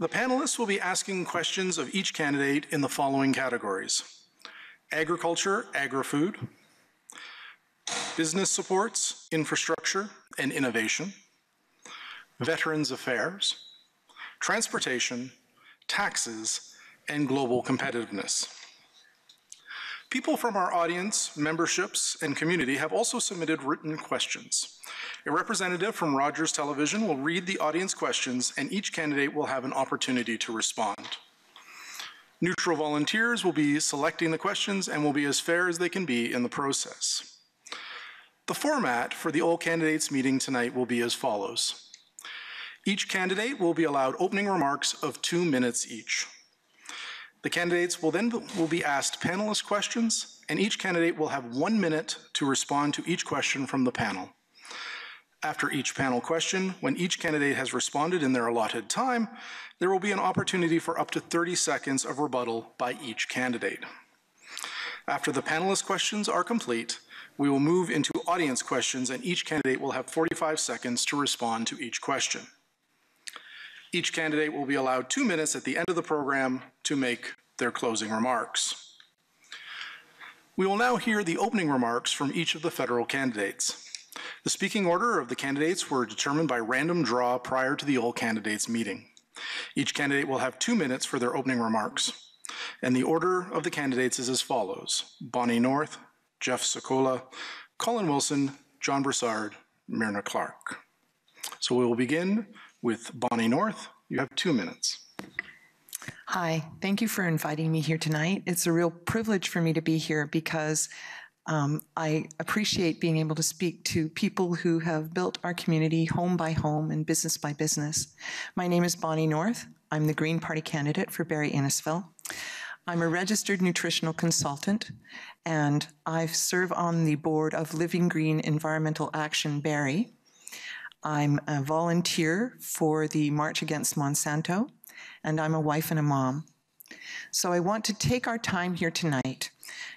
The panelists will be asking questions of each candidate in the following categories: agriculture, agri-food, business supports, infrastructure and innovation, veterans affairs, transportation, taxes, and global competitiveness. People from our audience, memberships, and community have also submitted written questions. A representative from Rogers Television will read the audience questions, and each candidate will have an opportunity to respond. Neutral volunteers will be selecting the questions and will be as fair as they can be in the process. The format for the all candidates meeting tonight will be as follows. Each candidate will be allowed opening remarks of 2 minutes each. The candidates will then be asked panelist questions, and each candidate will have 1 minute to respond to each question from the panel. After each panel question, when each candidate has responded in their allotted time, there will be an opportunity for up to 30 seconds of rebuttal by each candidate. After the panelist questions are complete, we will move into audience questions, and each candidate will have 45 seconds to respond to each question. Each candidate will be allowed 2 minutes at the end of the program to make their closing remarks. We will now hear the opening remarks from each of the federal candidates. The speaking order of the candidates were determined by random draw prior to the all candidates meeting. Each candidate will have 2 minutes for their opening remarks. And the order of the candidates is as follows: Bonnie North, Jeff Sakula, Colin Wilson, John Brassard, Myrna Clark. So we will begin with Bonnie North. You have 2 minutes. Hi, thank you for inviting me here tonight. It's a real privilege for me to be here because I appreciate being able to speak to people who have built our community home by home and business by business. My name is Bonnie North. I'm the Green Party candidate for Barrie-Innisfil. I'm a registered nutritional consultant, and I serve on the board of Living Green Environmental Action Barrie. I'm a volunteer for the March Against Monsanto, and I'm a wife and a mom. So I want to take our time here tonight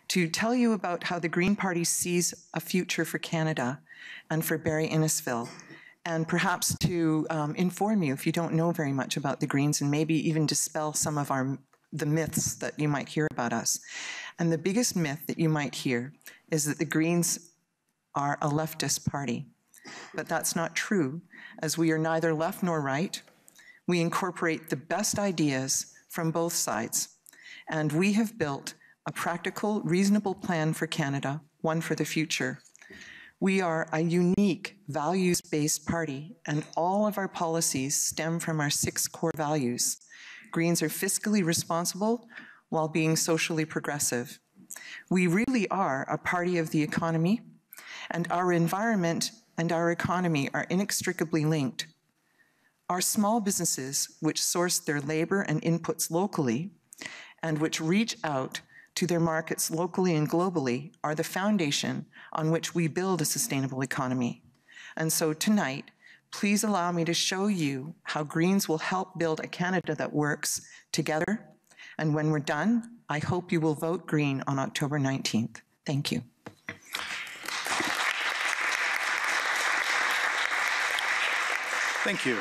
to tell you about how the Green Party sees a future for Canada and for Barrie-Innisfil, and perhaps to inform you if you don't know very much about the Greens, and maybe even dispel some of the myths that you might hear about us. And the biggest myth that you might hear is that the Greens are a leftist party. But that's not true, as we are neither left nor right. We incorporate the best ideas from both sides, and we have built a practical, reasonable plan for Canada, one for the future. We are a unique, values-based party, and all of our policies stem from our 6 core values. Greens are fiscally responsible while being socially progressive. We really are a party of the economy, and our environment and our economy are inextricably linked. Our small businesses, which source their labor and inputs locally, and which reach out to their markets locally and globally, are the foundation on which we build a sustainable economy. And so tonight, please allow me to show you how Greens will help build a Canada that works together. And when we're done, I hope you will vote Green on October 19th. Thank you. Thank you.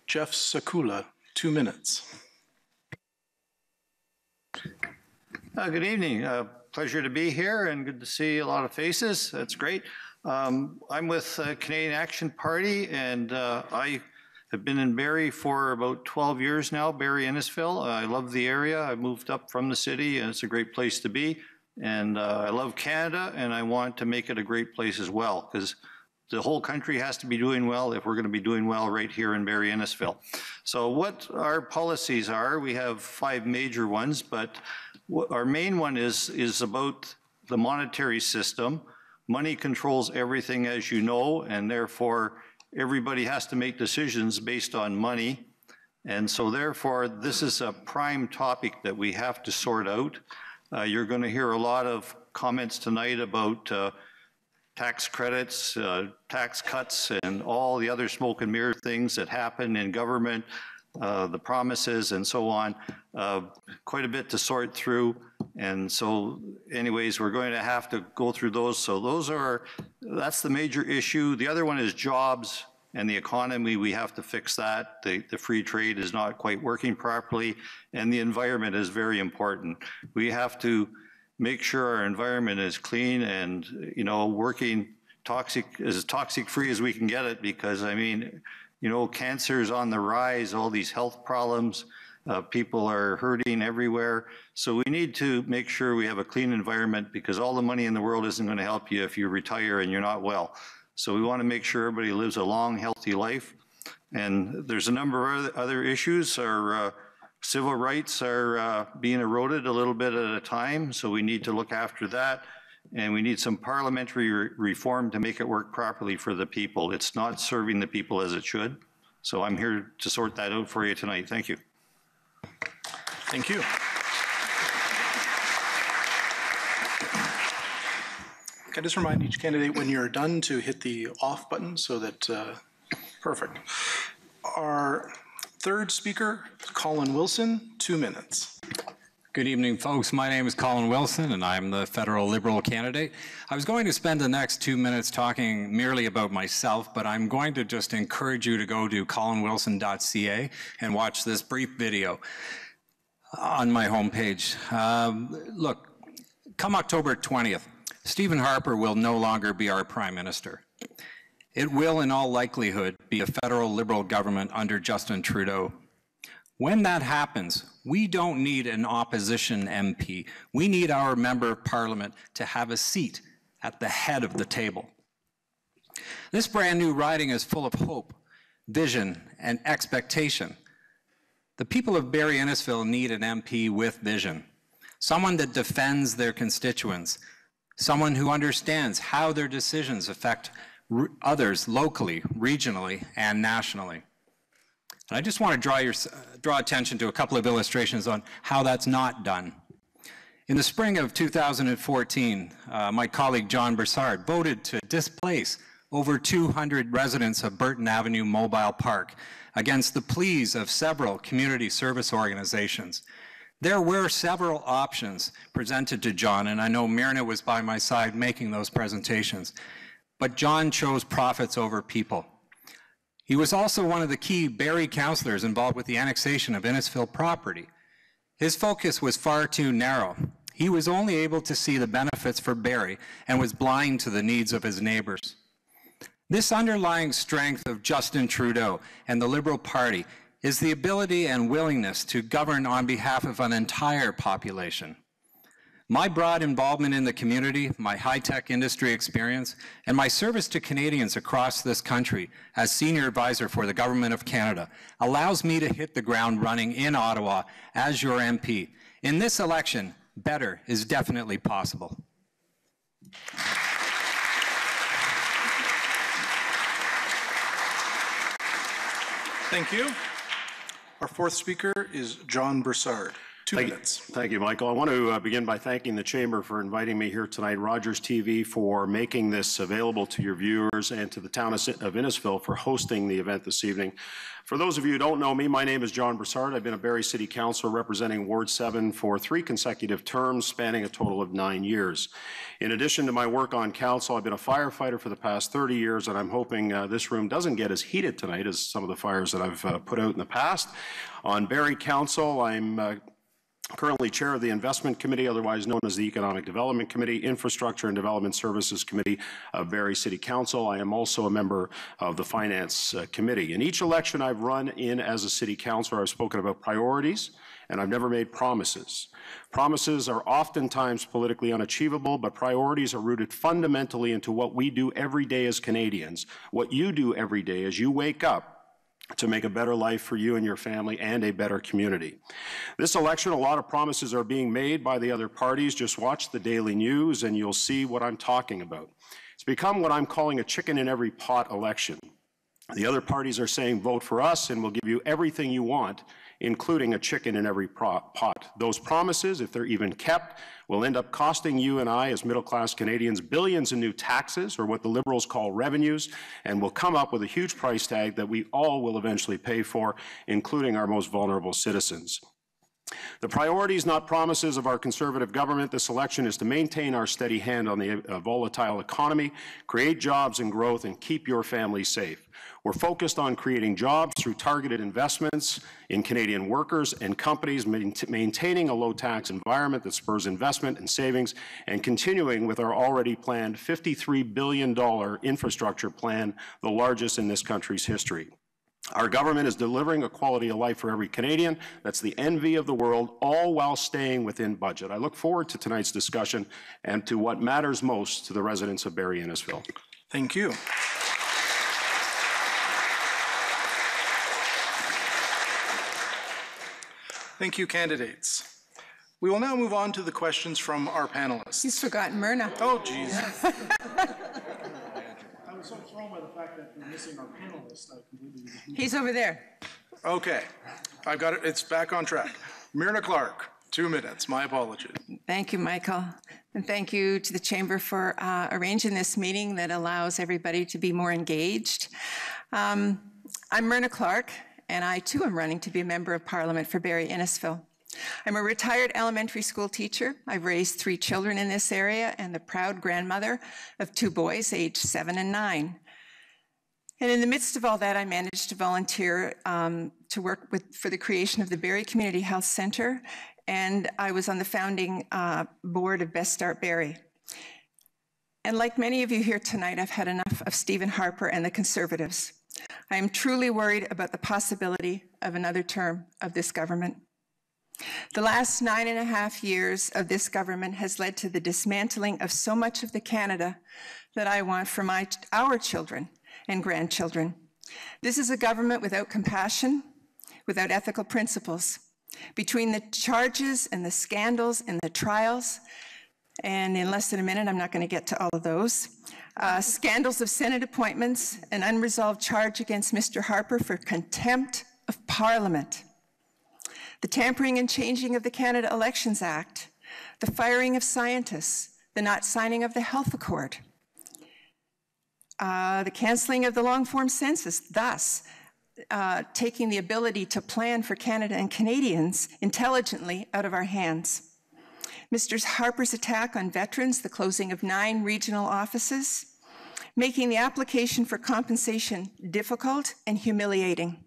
Jeff Sakula, 2 minutes. Good evening. Pleasure to be here and good to see a lot of faces. That's great. I'm with Canadian Action Party, and I have been in Barrie for about 12 years now, Barrie-Innisfil. I love the area. I moved up from the city, and it's a great place to be. And I love Canada, and I want to make it a great place as well, because the whole country has to be doing well if we're going to be doing well right here in Barrie-Innisfil. So what our policies are, we have 5 major ones, but our main one is about the monetary system. Money controls everything, as you know, and therefore everybody has to make decisions based on money. And so therefore, this is a prime topic that we have to sort out. You're going to hear a lot of comments tonight about tax credits, tax cuts, and all the other smoke and mirror things that happen in government, the promises and so on. Quite a bit to sort through. And so anyways, we're going to have to go through those. So that's the major issue. The other one is jobs and the economy, we have to fix that. The free trade is not quite working properly, and the environment is very important. We have to make sure our environment is clean and, you know, working as toxic free as we can get it, because I mean, you know, cancer is on the rise, all these health problems, people are hurting everywhere. So we need to make sure we have a clean environment, because all the money in the world isn't going to help you if you retire and you're not well. So we want to make sure everybody lives a long, healthy life. And there's a number of other issues. Our civil rights are being eroded a little bit at a time, so we need to look after that. And we need some parliamentary reform to make it work properly for the people. It's not serving the people as it should. So I'm here to sort that out for you tonight. Thank you. Thank you. Can I just remind each candidate when you're done to hit the off button so that, perfect. Our third speaker, Colin Wilson, 2 minutes. Good evening, folks. My name is Colin Wilson, and I'm the federal Liberal candidate. I was going to spend the next 2 minutes talking merely about myself, but I'm going to just encourage you to go to colinwilson.ca and watch this brief video on my homepage. Look, come October 20th, Stephen Harper will no longer be our Prime Minister. It will, in all likelihood, be a federal Liberal government under Justin Trudeau. When that happens, we don't need an opposition MP. We need our member of parliament to have a seat at the head of the table. This brand new riding is full of hope, vision, and expectation. The people of Barrie-Innisfil need an MP with vision, someone that defends their constituents, someone who understands how their decisions affect others locally, regionally, and nationally. And I just want to draw attention to a couple of illustrations on how that's not done. In the spring of 2014, my colleague John Brassard voted to displace over 200 residents of Burton Avenue Mobile Park against the pleas of several community service organizations. There were several options presented to John, and I know Myrna was by my side making those presentations, but John chose profits over people. He was also one of the key Barrie councillors involved with the annexation of Innisfil property. His focus was far too narrow. He was only able to see the benefits for Barrie and was blind to the needs of his neighbours. This underlying strength of Justin Trudeau and the Liberal Party is the ability and willingness to govern on behalf of an entire population. My broad involvement in the community, my high-tech industry experience, and my service to Canadians across this country as Senior Advisor for the Government of Canada allows me to hit the ground running in Ottawa as your MP. In this election, better is definitely possible. Thank you. Our fourth speaker is John Brassard. 2 minutes. Thank you, Michael. I want to begin by thanking the Chamber for inviting me here tonight, Rogers TV for making this available to your viewers, and to the town of Innisfil for hosting the event this evening. For those of you who don't know me, my name is John Brassard. I've been a Barrie City Councillor representing Ward 7 for 3 consecutive terms, spanning a total of 9 years. In addition to my work on council, I've been a firefighter for the past 30 years, and I'm hoping this room doesn't get as heated tonight as some of the fires that I've put out in the past. On Barrie Council, I'm currently chair of the Investment Committee, otherwise known as the Economic Development Committee, Infrastructure and Development Services Committee of Barrie City Council. I am also a member of the Finance Committee. In each election I've run in as a city councillor, I've spoken about priorities, and I've never made promises. Promises are oftentimes politically unachievable, but priorities are rooted fundamentally into what we do every day as Canadians, what you do every day as you wake up to make a better life for you and your family and a better community. This election, a lot of promises are being made by the other parties. Just watch the daily news and you'll see what I'm talking about. It's become what I'm calling a chicken in every pot election. The other parties are saying, vote for us and we'll give you everything you want, including a chicken in every pot. Those promises, if they're even kept, will end up costing you and I as middle-class Canadians billions in new taxes, or what the Liberals call revenues, and will come up with a huge price tag that we all will eventually pay for, including our most vulnerable citizens. The priorities, not promises, of our Conservative government this election is to maintain our steady hand on the volatile economy, create jobs and growth, and keep your family safe. We're focused on creating jobs through targeted investments in Canadian workers and companies, maintaining a low-tax environment that spurs investment and savings, and continuing with our already planned $53 billion infrastructure plan, the largest in this country's history. Our government is delivering a quality of life for every Canadian that's the envy of the world, all while staying within budget. I look forward to tonight's discussion and to what matters most to the residents of Barrie-Innisfil. Thank you. Thank you, candidates. We will now move on to the questions from our panelists. He's forgotten Myrna. Oh, geez. I was so thrown by the fact that we're missing our panelists. He's over there. Okay, I've got it. It's back on track. Myrna Clark, 2 minutes. My apologies. Thank you, Michael. And thank you to the Chamber for arranging this meeting that allows everybody to be more engaged. I'm Myrna Clark, and I too am running to be a member of Parliament for Barrie-Innisfil. I'm a retired elementary school teacher. I've raised 3 children in this area and the proud grandmother of 2 boys aged 7 and 9. And in the midst of all that, I managed to volunteer to work for the creation of the Barrie Community Health Centre, and I was on the founding board of Best Start Barrie. And like many of you here tonight, I've had enough of Stephen Harper and the Conservatives. I am truly worried about the possibility of another term of this government. The last 9.5 years of this government has led to the dismantling of so much of the Canada that I want for our children and grandchildren. This is a government without compassion, without ethical principles. Between the charges and the scandals and the trials, and in less than a minute, I'm not going to get to all of those, scandals of Senate appointments, an unresolved charge against Mr. Harper for contempt of Parliament, the tampering and changing of the Canada Elections Act, the firing of scientists, the not signing of the Health Accord, the cancelling of the long-form census, thus taking the ability to plan for Canada and Canadians intelligently out of our hands. Mr. Harper's attack on veterans, the closing of 9 regional offices, making the application for compensation difficult and humiliating,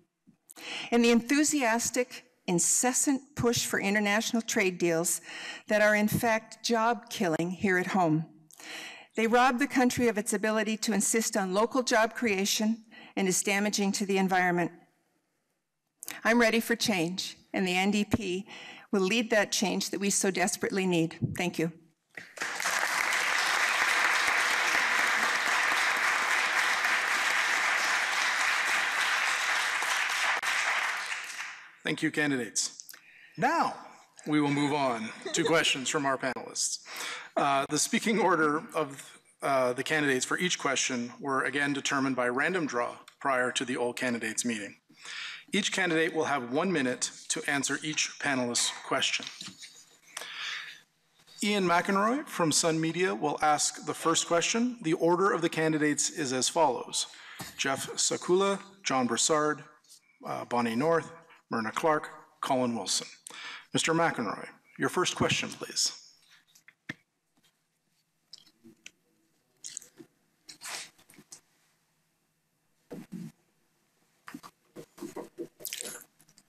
and the enthusiastic, incessant push for international trade deals that are in fact job-killing here at home. They rob the country of its ability to insist on local job creation and is damaging to the environment. I'm ready for change, and the NDP will lead that change that we so desperately need. Thank you. Thank you, candidates. Now, we will move on to questions from our panelists. The speaking order of the candidates for each question were again determined by random draw prior to the all candidates meeting. Each candidate will have 1 minute to answer each panelist's question. Ian McEnroy from Sun Media will ask the first question. The order of the candidates is as follows: Jeff Sakula, John Brassard, Bonnie North, Myrna Clark, Colin Wilson. Mr. McEnroy, your first question, please.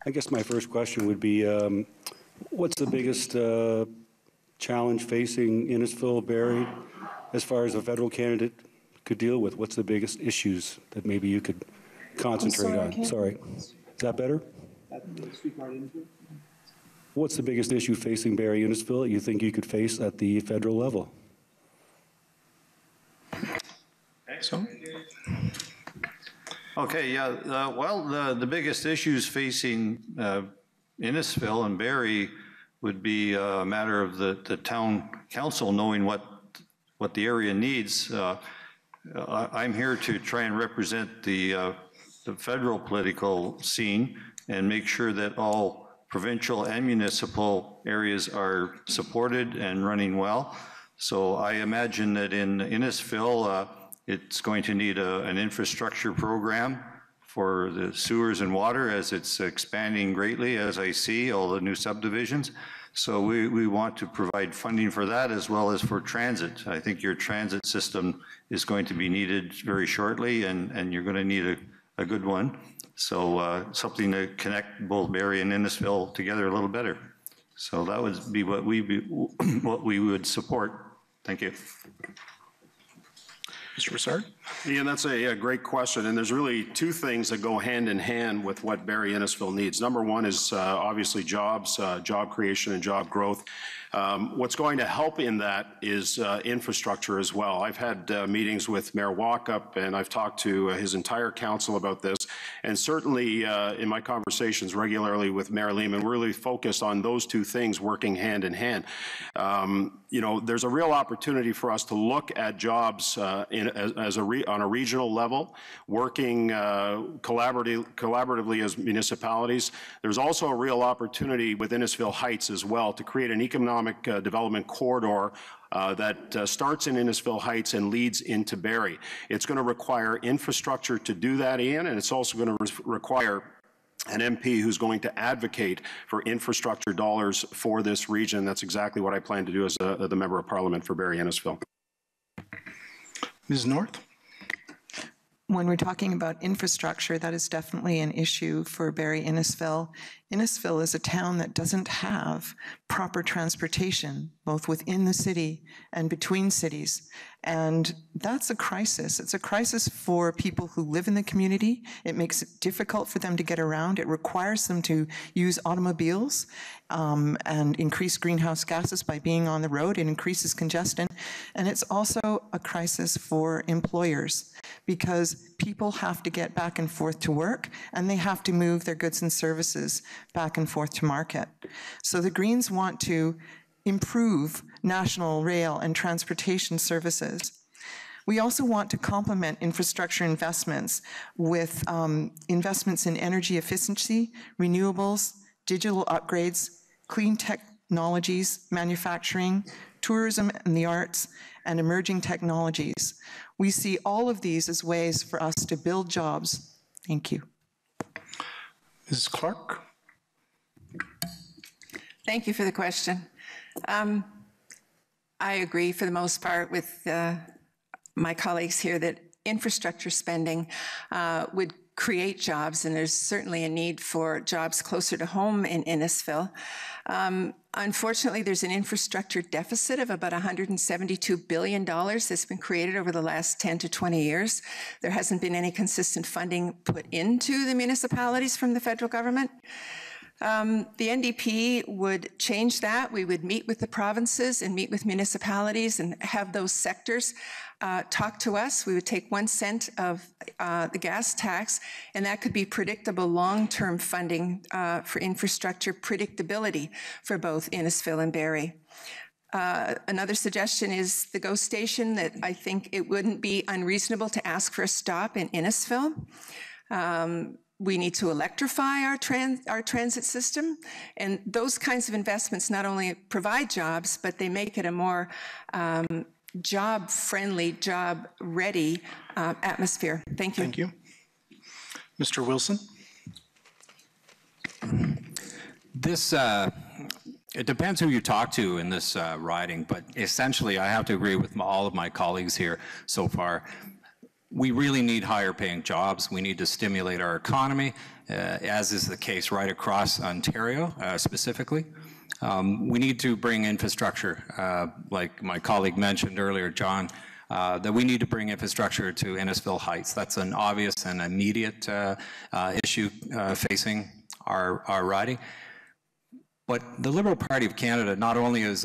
I guess my first question would be, what's the biggest challenge facing Innisfil, Barrie, as far as a federal candidate could deal with? What's the biggest issues that maybe you could concentrate on? Sorry. Is that better? What's the biggest issue facing Barrie-Innisfil that you think you could face at the federal level? So? Okay, yeah, well, the biggest issues facing Innisfil and Barrie would be a matter of the town council knowing what the area needs. I'm here to try and represent the federal political scene and make sure that all provincial and municipal areas are supported and running well. So I imagine that in Innisfil, it's going to need an infrastructure program for the sewers and water as it's expanding greatly, as I see all the new subdivisions. So we want to provide funding for that as well as for transit. I think your transit system is going to be needed very shortly, and you're going to need a good one. So something to connect both Barrie and Innisfil together a little better. So that would be what we would support. Thank you. Mr. Brassard? Ian, that's a great question, and there's really two things that go hand in hand with what Barrie-Innisfil needs. Number one is obviously jobs, job creation and job growth. What's going to help in that is infrastructure as well. I've had meetings with Mayor Walkup, and I've talked to his entire council about this, and certainly in my conversations regularly with Mayor Lehman, we're really focused on those two things working hand in hand. You know, there's a real opportunity for us to look at jobs on a regional level, working collaboratively as municipalities. There's also a real opportunity with Innisfil Heights as well to create an economic development corridor that starts in Innisfil Heights and leads into Barrie. It's going to require infrastructure to do that, Ian, and it's also going to require an MP who's going to advocate for infrastructure dollars for this region. That's exactly what I plan to do as the Member of Parliament for Barrie-Innisfil. Ms. North? When we're talking about infrastructure, that is definitely an issue for Barrie-Innisfil. Innisfil is a town that doesn't have proper transportation, both within the city and between cities. And that's a crisis. It's a crisis for people who live in the community. It makes it difficult for them to get around. It requires them to use automobiles and increase greenhouse gases by being on the road. It increases congestion. And it's also a crisis for employers because people have to get back and forth to work and they have to move their goods and services back and forth to market. So the Greens want to improve national rail and transportation services. We also want to complement infrastructure investments with investments in energy efficiency, renewables, digital upgrades, clean technologies, manufacturing, tourism and the arts, and emerging technologies. We see all of these as ways for us to build jobs. Thank you. Ms. Clark? Thank you for the question. I agree for the most part with my colleagues here that infrastructure spending would create jobs, and there's certainly a need for jobs closer to home in Innisfil. Unfortunately, there's an infrastructure deficit of about $172 billion that's been created over the last 10 to 20 years. There hasn't been any consistent funding put into the municipalities from the federal government. The NDP would change that. We would meet with the provinces and meet with municipalities and have those sectors talk to us. We would take 1 cent of the gas tax, and that could be predictable long-term funding for infrastructure predictability for both Innisfil and Barrie. Another suggestion is the GO station, that I think it wouldn't be unreasonable to ask for a stop in Innisfil. We need to electrify our transit system, and those kinds of investments not only provide jobs, but they make it a more job-friendly, job-ready atmosphere. Thank you. Thank you. Mr. Wilson? This, it depends who you talk to in this riding, but essentially I have to agree with all of my colleagues here so far. We really need higher paying jobs. We need to stimulate our economy, as is the case right across Ontario specifically. We need to bring infrastructure, like my colleague mentioned earlier, John, that we need to bring infrastructure to Innisfil Heights. That's an obvious and immediate issue facing our riding. But the Liberal Party of Canada not only is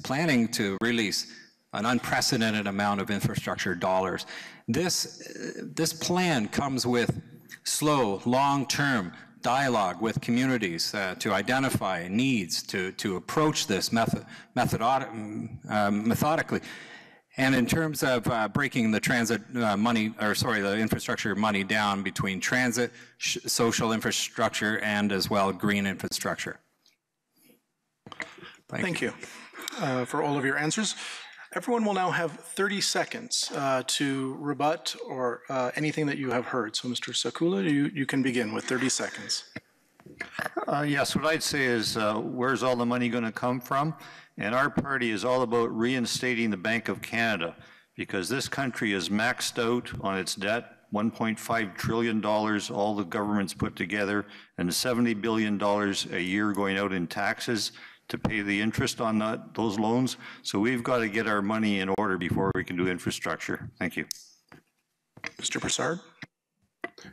planning to release an unprecedented amount of infrastructure dollars, this plan comes with slow, long-term dialogue with communities to identify needs, to approach this methodically. And in terms of breaking the transit the infrastructure money down between transit, social infrastructure, and as well green infrastructure. Thank you for all of your answers. Everyone will now have 30 seconds to rebut or anything that you have heard. So, Mr. Sakula, you can begin with 30 seconds. Yes, what I'd say is, where's all the money going to come from? And our party is all about reinstating the Bank of Canada, because this country is maxed out on its debt, $1.5 trillion, all the governments put together, and $70 billion a year going out in taxes to pay the interest on those loans. So we've got to get our money in order before we can do infrastructure. Thank you. Mr. Brassard.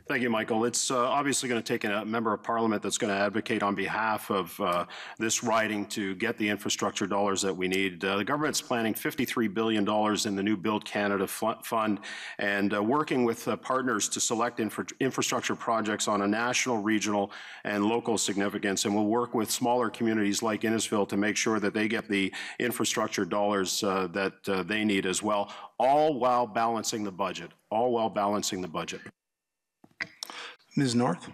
Thank you, Michael. It's obviously going to take a member of parliament that's going to advocate on behalf of this riding to get the infrastructure dollars that we need. The government's planning $53 billion in the new Build Canada Fund and working with partners to select infrastructure projects on a national, regional, and local significance. And we'll work with smaller communities like Innisfil to make sure that they get the infrastructure dollars that they need as well, all while balancing the budget. Ms. North.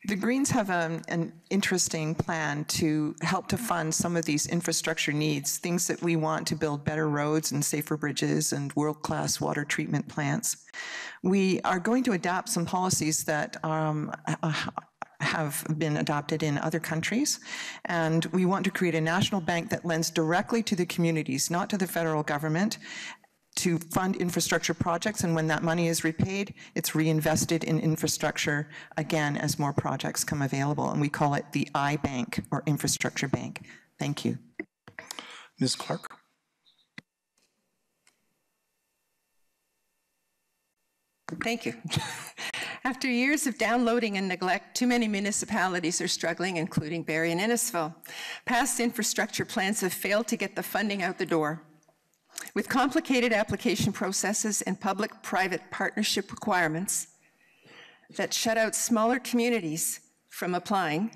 The Greens have an interesting plan to help to fund some of these infrastructure needs, things that we want to build better roads and safer bridges and world-class water treatment plants. We are going to adapt some policies that have been adopted in other countries, and we want to create a national bank that lends directly to the communities, not to the federal government, to fund infrastructure projects, and when that money is repaid, it's reinvested in infrastructure again as more projects come available, and we call it the I-Bank, or Infrastructure Bank. Thank you. Ms. Clark. Thank you. After years of downloading and neglect, too many municipalities are struggling, including Barrie and Innisfil. Past infrastructure plans have failed to get the funding out the door. With complicated application processes and public-private partnership requirements that shut out smaller communities from applying,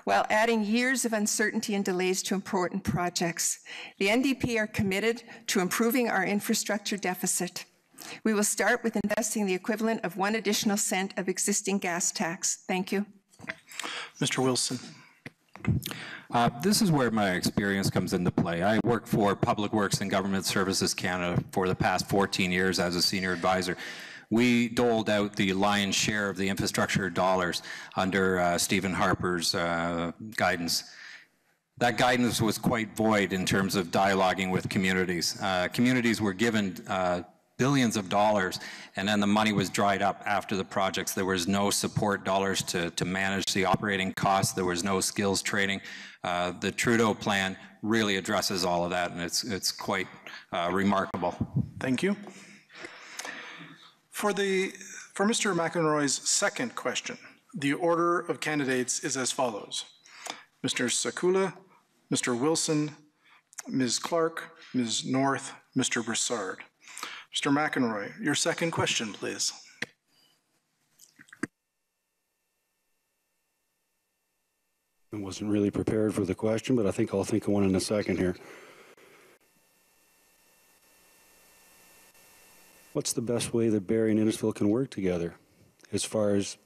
while adding years of uncertainty and delays to important projects, the NDP are committed to improving our infrastructure deficit. We will start with investing the equivalent of 1 additional cent of existing gas tax. Thank you. Mr. Wilson. This is where my experience comes into play. I work for Public Works and Government Services Canada for the past 14 years as a senior advisor. We doled out the lion's share of the infrastructure dollars under Stephen Harper's guidance. That guidance was quite void in terms of dialoguing with communities. Communities were given billions of dollars, and then the money was dried up after the projects. There was no support dollars to manage the operating costs. There was no skills training. The Trudeau plan really addresses all of that, and it's quite remarkable. Thank you. For Mr. McElroy's second question, the order of candidates is as follows: Mr. Sakula, Mr. Wilson, Ms. Clark, Ms. North, Mr. Brassard. Mr. McElroy, your second question, please. I wasn't really prepared for the question, but I think I'll think of one in a second here. What's the best way that Barrie and Innisfil can work together as far as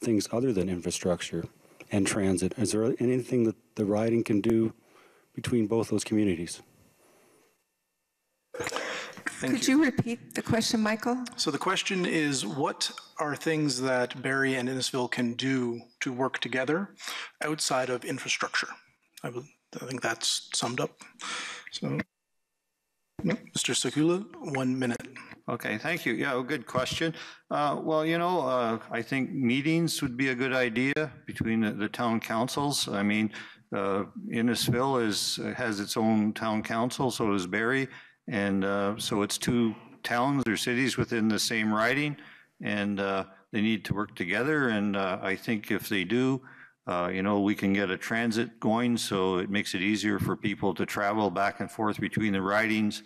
things other than infrastructure and transit? Is there anything that the riding can between both those communities? Could you repeat the question, Michael? So the question is, what are things that Barrie and Innisfil can do to work together outside of infrastructure? I think that's summed up. So, no, Mr. Sakula, 1 minute. Okay, thank you. Yeah, good question. Well, you know, I think meetings would be a good idea between the town councils. I mean, Innisfil has its own town council, so does Barrie. And so it's 2 towns or cities within the same riding, and they need to work together. And I think if they do, you know, we can get a transit going, so it makes it easier for people to travel back and forth between the ridings.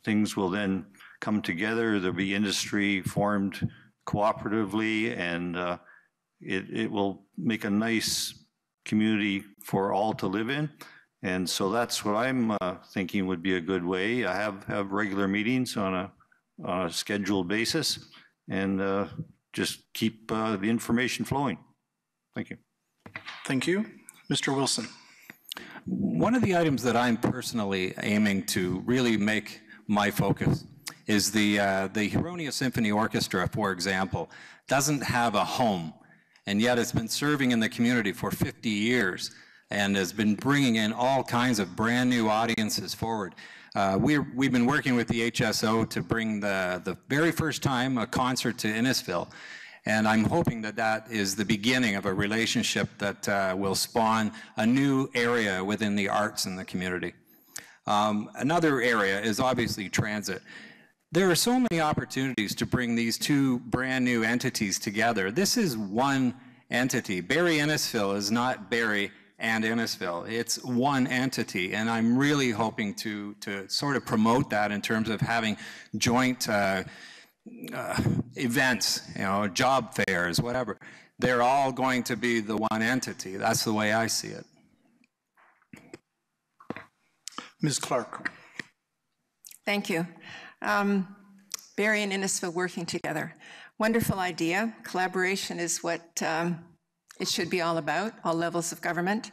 Things will then come together. There'll be industry formed cooperatively, and it will make a nice community for all to live in. And so that's what I'm thinking would be a good way. I have regular meetings on a scheduled basis, and just keep the information flowing. Thank you. Thank you. Mr. Wilson. One of the items that I'm personally aiming to really make my focus is the Huronia Symphony Orchestra, for example, doesn't have a home, and yet it's been serving in the community for 50 years and has been bringing in all kinds of brand new audiences forward. We've been working with the HSO to bring the very first time a concert to Innisfil, and I'm hoping that that is the beginning of a relationship that will spawn a new area within the arts in the community. Another area is obviously transit. There are so many opportunities to bring these two brand new entities together. This is one entity. Barrie-Innisfil is not Barrie and Innisfil. It's one entity, and I'm really hoping to sort of promote that in terms of having joint events, you know, job fairs, whatever. They're all going to be the one entity. That's the way I see it. Ms. Clark. Thank you. Barrie and Innisfil working together. Wonderful idea. Collaboration is what it should be all about, all levels of government.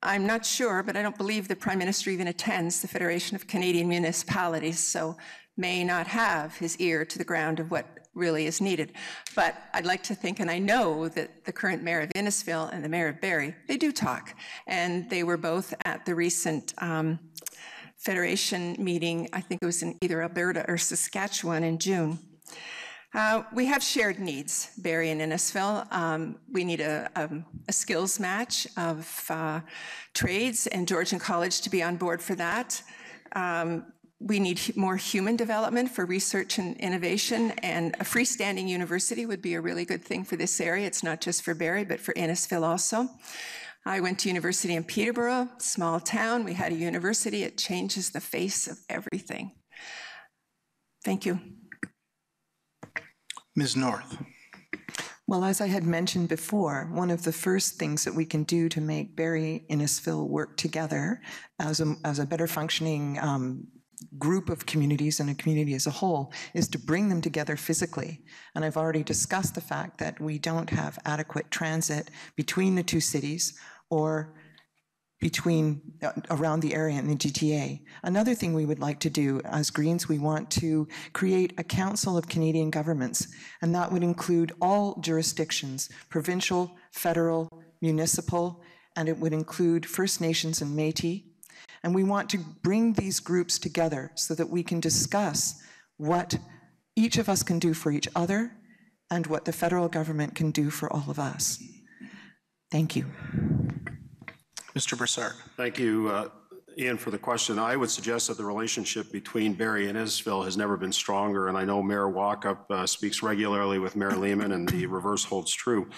I'm not sure, but I don't believe the Prime Minister even attends the Federation of Canadian Municipalities, so may not have his ear to the ground of what really is needed. But I'd like to think, and I know that the current Mayor of Innisfil and the Mayor of Barrie, they do talk, and they were both at the recent Federation meeting, I think it was in either Alberta or Saskatchewan in June. We have shared needs, Barrie and Innisfil. We need a skills match of trades, and Georgian College to be on board for that. We need more human development for research and innovation, and a freestanding university would be a really good thing for this area. It's not just for Barrie, but for Innisfil also. I went to university in Peterborough, small town. We had a university. It changes the face of everything. Thank you. Ms. North. Well, as I had mentioned before, one of the first things that we can do to make Barrie-Innisfil work together as a better functioning group of communities and a community as a whole is to bring them together physically. And I've already discussed the fact that we don't have adequate transit between the two cities or around the area in the GTA. Another thing we would like to do as Greens, we want to create a Council of Canadian Governments, and that would include all jurisdictions, provincial, federal, municipal, and it would include First Nations and Métis. And we want to bring these groups together so that we can discuss what each of us can do for each other and what the federal government can do for all of us. Thank you. Mr. Brassard. Thank you, Ian, for the question. I would suggest that the relationship between Barrie and Innisfil has never been stronger, and I know Mayor Walkup speaks regularly with Mayor Lehman, and the reverse holds true.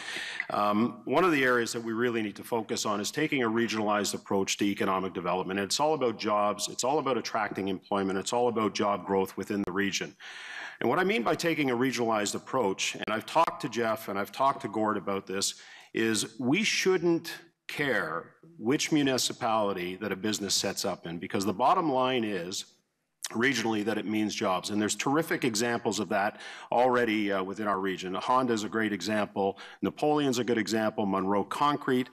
One of the areas that we really need to focus on is taking a regionalized approach to economic development. It's all about jobs, it's all about attracting employment, it's all about job growth within the region. And what I mean by taking a regionalized approach, and I've talked to Jeff and I've talked to Gord about this, is we shouldn't care which municipality that a business sets up in, because the bottom line is regionally that it means jobs. And there's terrific examples of that already within our region. Honda is a great example. Napoleon's a good example. Monroe Concrete.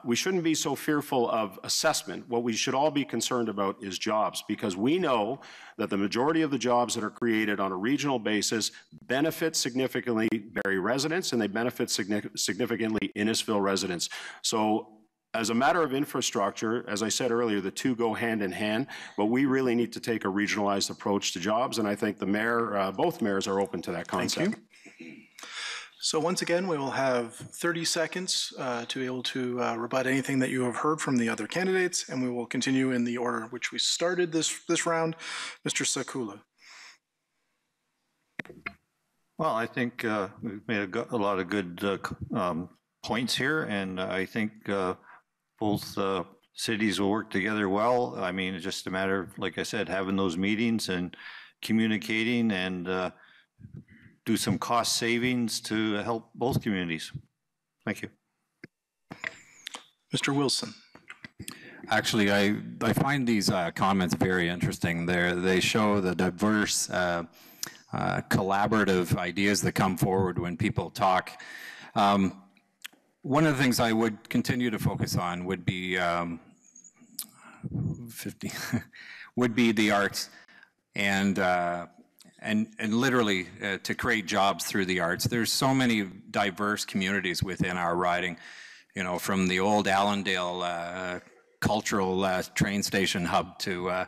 We shouldn't be so fearful of assessment. What we should all be concerned about is jobs, because we know that the majority of the jobs that are created on a regional basis benefit significantly Barrie residents, and they benefit significantly Innisfil residents. So as a matter of infrastructure, as I said earlier, the two go hand in hand, but we really need to take a regionalized approach to jobs, and I think the mayor, both mayors are open to that concept. Thank you. So once again, we will have 30 seconds to be able to rebut anything that you have heard from the other candidates, and we will continue in the order which we started this round. Mr. Sakula. Well, I think we've made a lot of good points here, and I think both cities will work together well. I mean, it's just a matter of, like I said, having those meetings and communicating and do some cost savings to help both communities. Thank you. Mr. Wilson. Actually, I find these comments very interesting. They show the diverse collaborative ideas that come forward when people talk. One of the things I would continue to focus on would be 50 would be the arts, and literally to create jobs through the arts. There's so many diverse communities within our riding, you know, from the old Allendale cultural train station hub to, I'm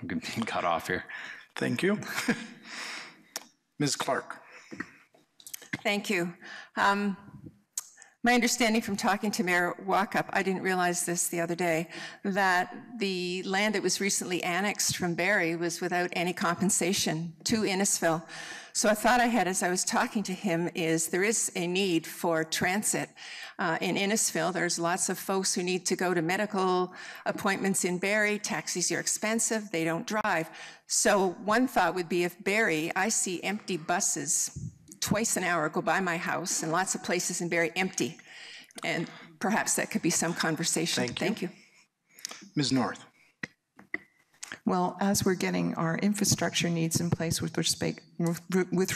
being cut off here. Thank you. Ms. Clark. Thank you. My understanding from talking to Mayor Walkup, I didn't realize this the other day, that the land that was recently annexed from Barrie was without any compensation to Innisfil. So I thought I had, as I was talking to him, is there is a need for transit in Innisfil. There's lots of folks who need to go to medical appointments in Barrie. Taxis are expensive, they don't drive. So one thought would be, if Barrie, I see empty buses twice an hour go by my house, and lots of places in Barrie empty. And perhaps that could be some conversation. Thank you. Ms. North. Well, as we're getting our infrastructure needs in place with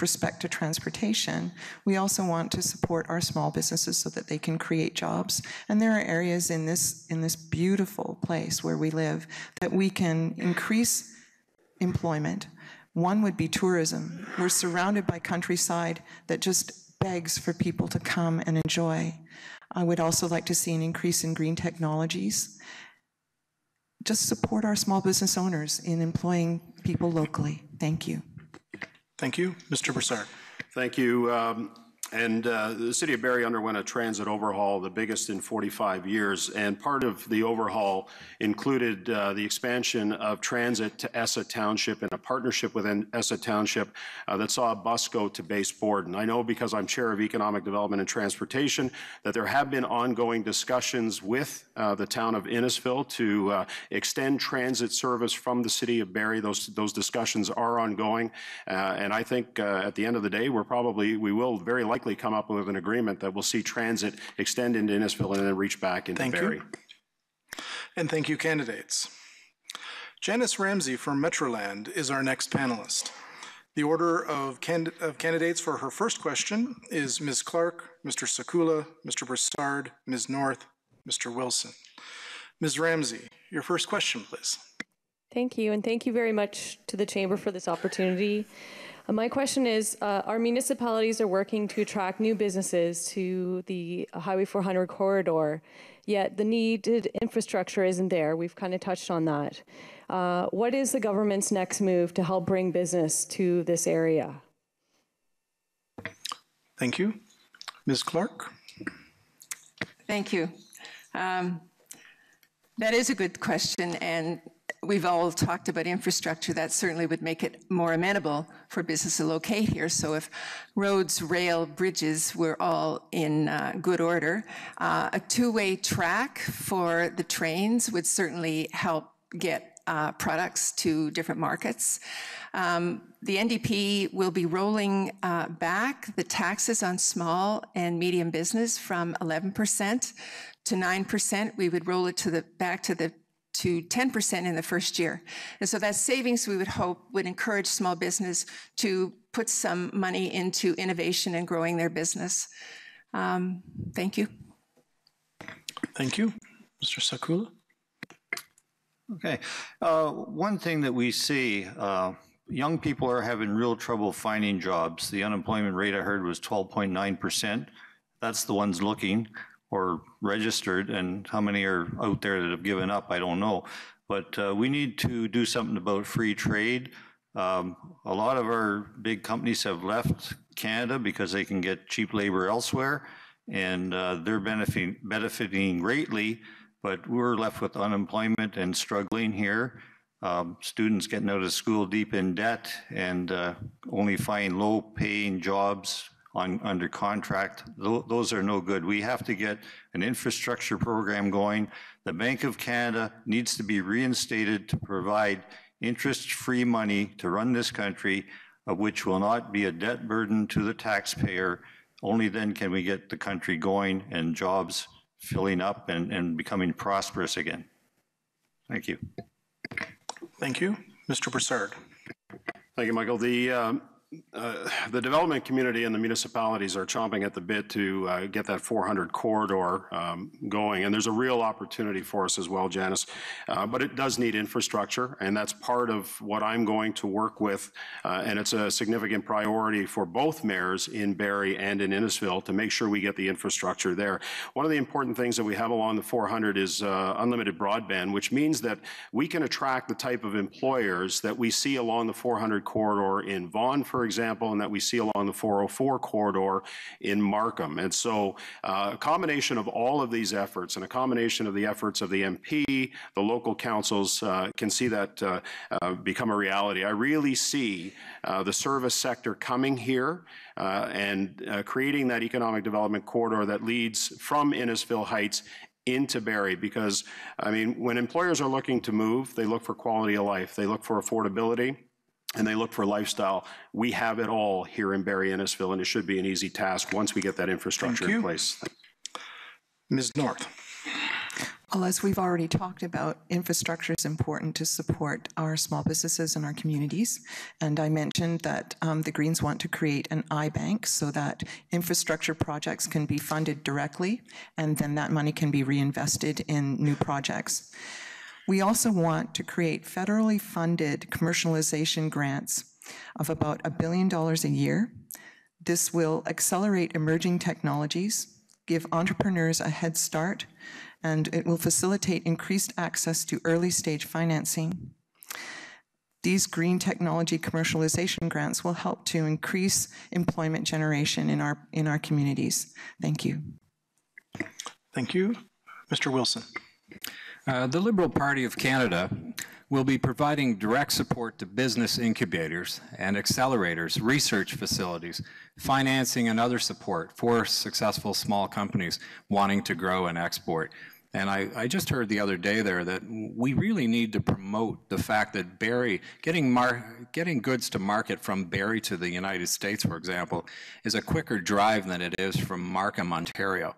respect to transportation, we also want to support our small businesses so that they can create jobs. And there are areas in this beautiful place where we live that we can increase employment. One would be tourism. We're surrounded by countryside that just begs for people to come and enjoy. I would also like to see an increase in green technologies. Just support our small business owners in employing people locally. Thank you. Thank you. Mr. Brassard. Thank you. The city of Barrie underwent a transit overhaul, the biggest in 45 years, and part of the overhaul included the expansion of transit to Essa Township and a partnership within Essa Township that saw a bus go to Base Borden. I know, because I'm Chair of Economic Development and Transportation, that there have been ongoing discussions with the town of Innisfil to extend transit service from the city of Barrie. Those discussions are ongoing, and I think at the end of the day, we will very likely come up with an agreement that will see transit extend into Innisfil and then reach back into Barrie. Thank you. And thank you, candidates. Janice Ramsey from Metroland is our next panelist. The order of candidates for her first question is Ms. Clark, Mr. Sakula, Mr. Brassard, Ms. North, Mr. Wilson. Ms. Ramsey, your first question, please. Thank you, and thank you very much to the Chamber for this opportunity. My question is, our municipalities are working to attract new businesses to the Highway 400 corridor, yet the needed infrastructure isn't there. We've kind of touched on that. What is the government's next move to help bring business to this area? Thank you. Ms. Clark? Thank you. That is a good question, and we've all talked about infrastructure. That certainly would make it more amenable for business to locate here. So if roads, rail, bridges were all in good order, a two-way track for the trains would certainly help get products to different markets. The NDP will be rolling back the taxes on small and medium business from 11% to 9%. We would roll it back to 10% in the first year. And so that savings, we would hope, would encourage small business to put some money into innovation and growing their business. Thank you. Thank you. Mr. Sakula? Okay. One thing that we see, young people are having real trouble finding jobs. The unemployment rate I heard was 12.9%. That's the ones looking or registered, and how many are out there that have given up, I don't know. But we need to do something about free trade. A lot of our big companies have left Canada because they can get cheap labor elsewhere, and they're benefiting greatly, but we're left with unemployment and struggling here. Students getting out of school deep in debt and only find low-paying jobs under contract. Those are no good. We have to get an infrastructure program going. The Bank of Canada needs to be reinstated to provide interest-free money to run this country, which will not be a debt burden to the taxpayer. Only then can we get the country going and jobs filling up and becoming prosperous again. Thank you. Thank you. Mr. Brassard. Thank you, Michael. the development community and the municipalities are chomping at the bit to get that 400 corridor going, and there's a real opportunity for us as well, Janice. But it does need infrastructure, and that's part of what I'm going to work with, and it's a significant priority for both mayors in Barrie and in Innisfil to make sure we get the infrastructure there. One of the important things that we have along the 400 is unlimited broadband, which means that we can attract the type of employers that we see along the 400 corridor in Vaughan, for example, and that we see along the 404 corridor in Markham. And so a combination of all of these efforts and a combination of the efforts of the MP, the local councils can see that become a reality. I really see the service sector coming here and creating that economic development corridor that leads from Innisfil Heights into Barrie, because, I mean, when employers are looking to move, they look for quality of life, they look for affordability, and they look for lifestyle. We have it all here in Barrie-Innisfil, and it should be an easy task once we get that infrastructure in place. Ms. North. Well, as we've already talked about, infrastructure is important to support our small businesses and our communities. And I mentioned that the Greens want to create an iBank so that infrastructure projects can be funded directly, and then that money can be reinvested in new projects. We also want to create federally funded commercialization grants of about $1 billion a year. This will accelerate emerging technologies, give entrepreneurs a head start, and it will facilitate increased access to early-stage financing. These green technology commercialization grants will help to increase employment generation in our communities. Thank you. Thank you. Mr. Wilson. The Liberal Party of Canada will be providing direct support to business incubators and accelerators, research facilities, financing and other support for successful small companies wanting to grow and export. And I just heard the other day there that we really need to promote the fact that Barrie, getting goods to market from Barrie to the United States, for example, is a quicker drive than it is from Markham, Ontario.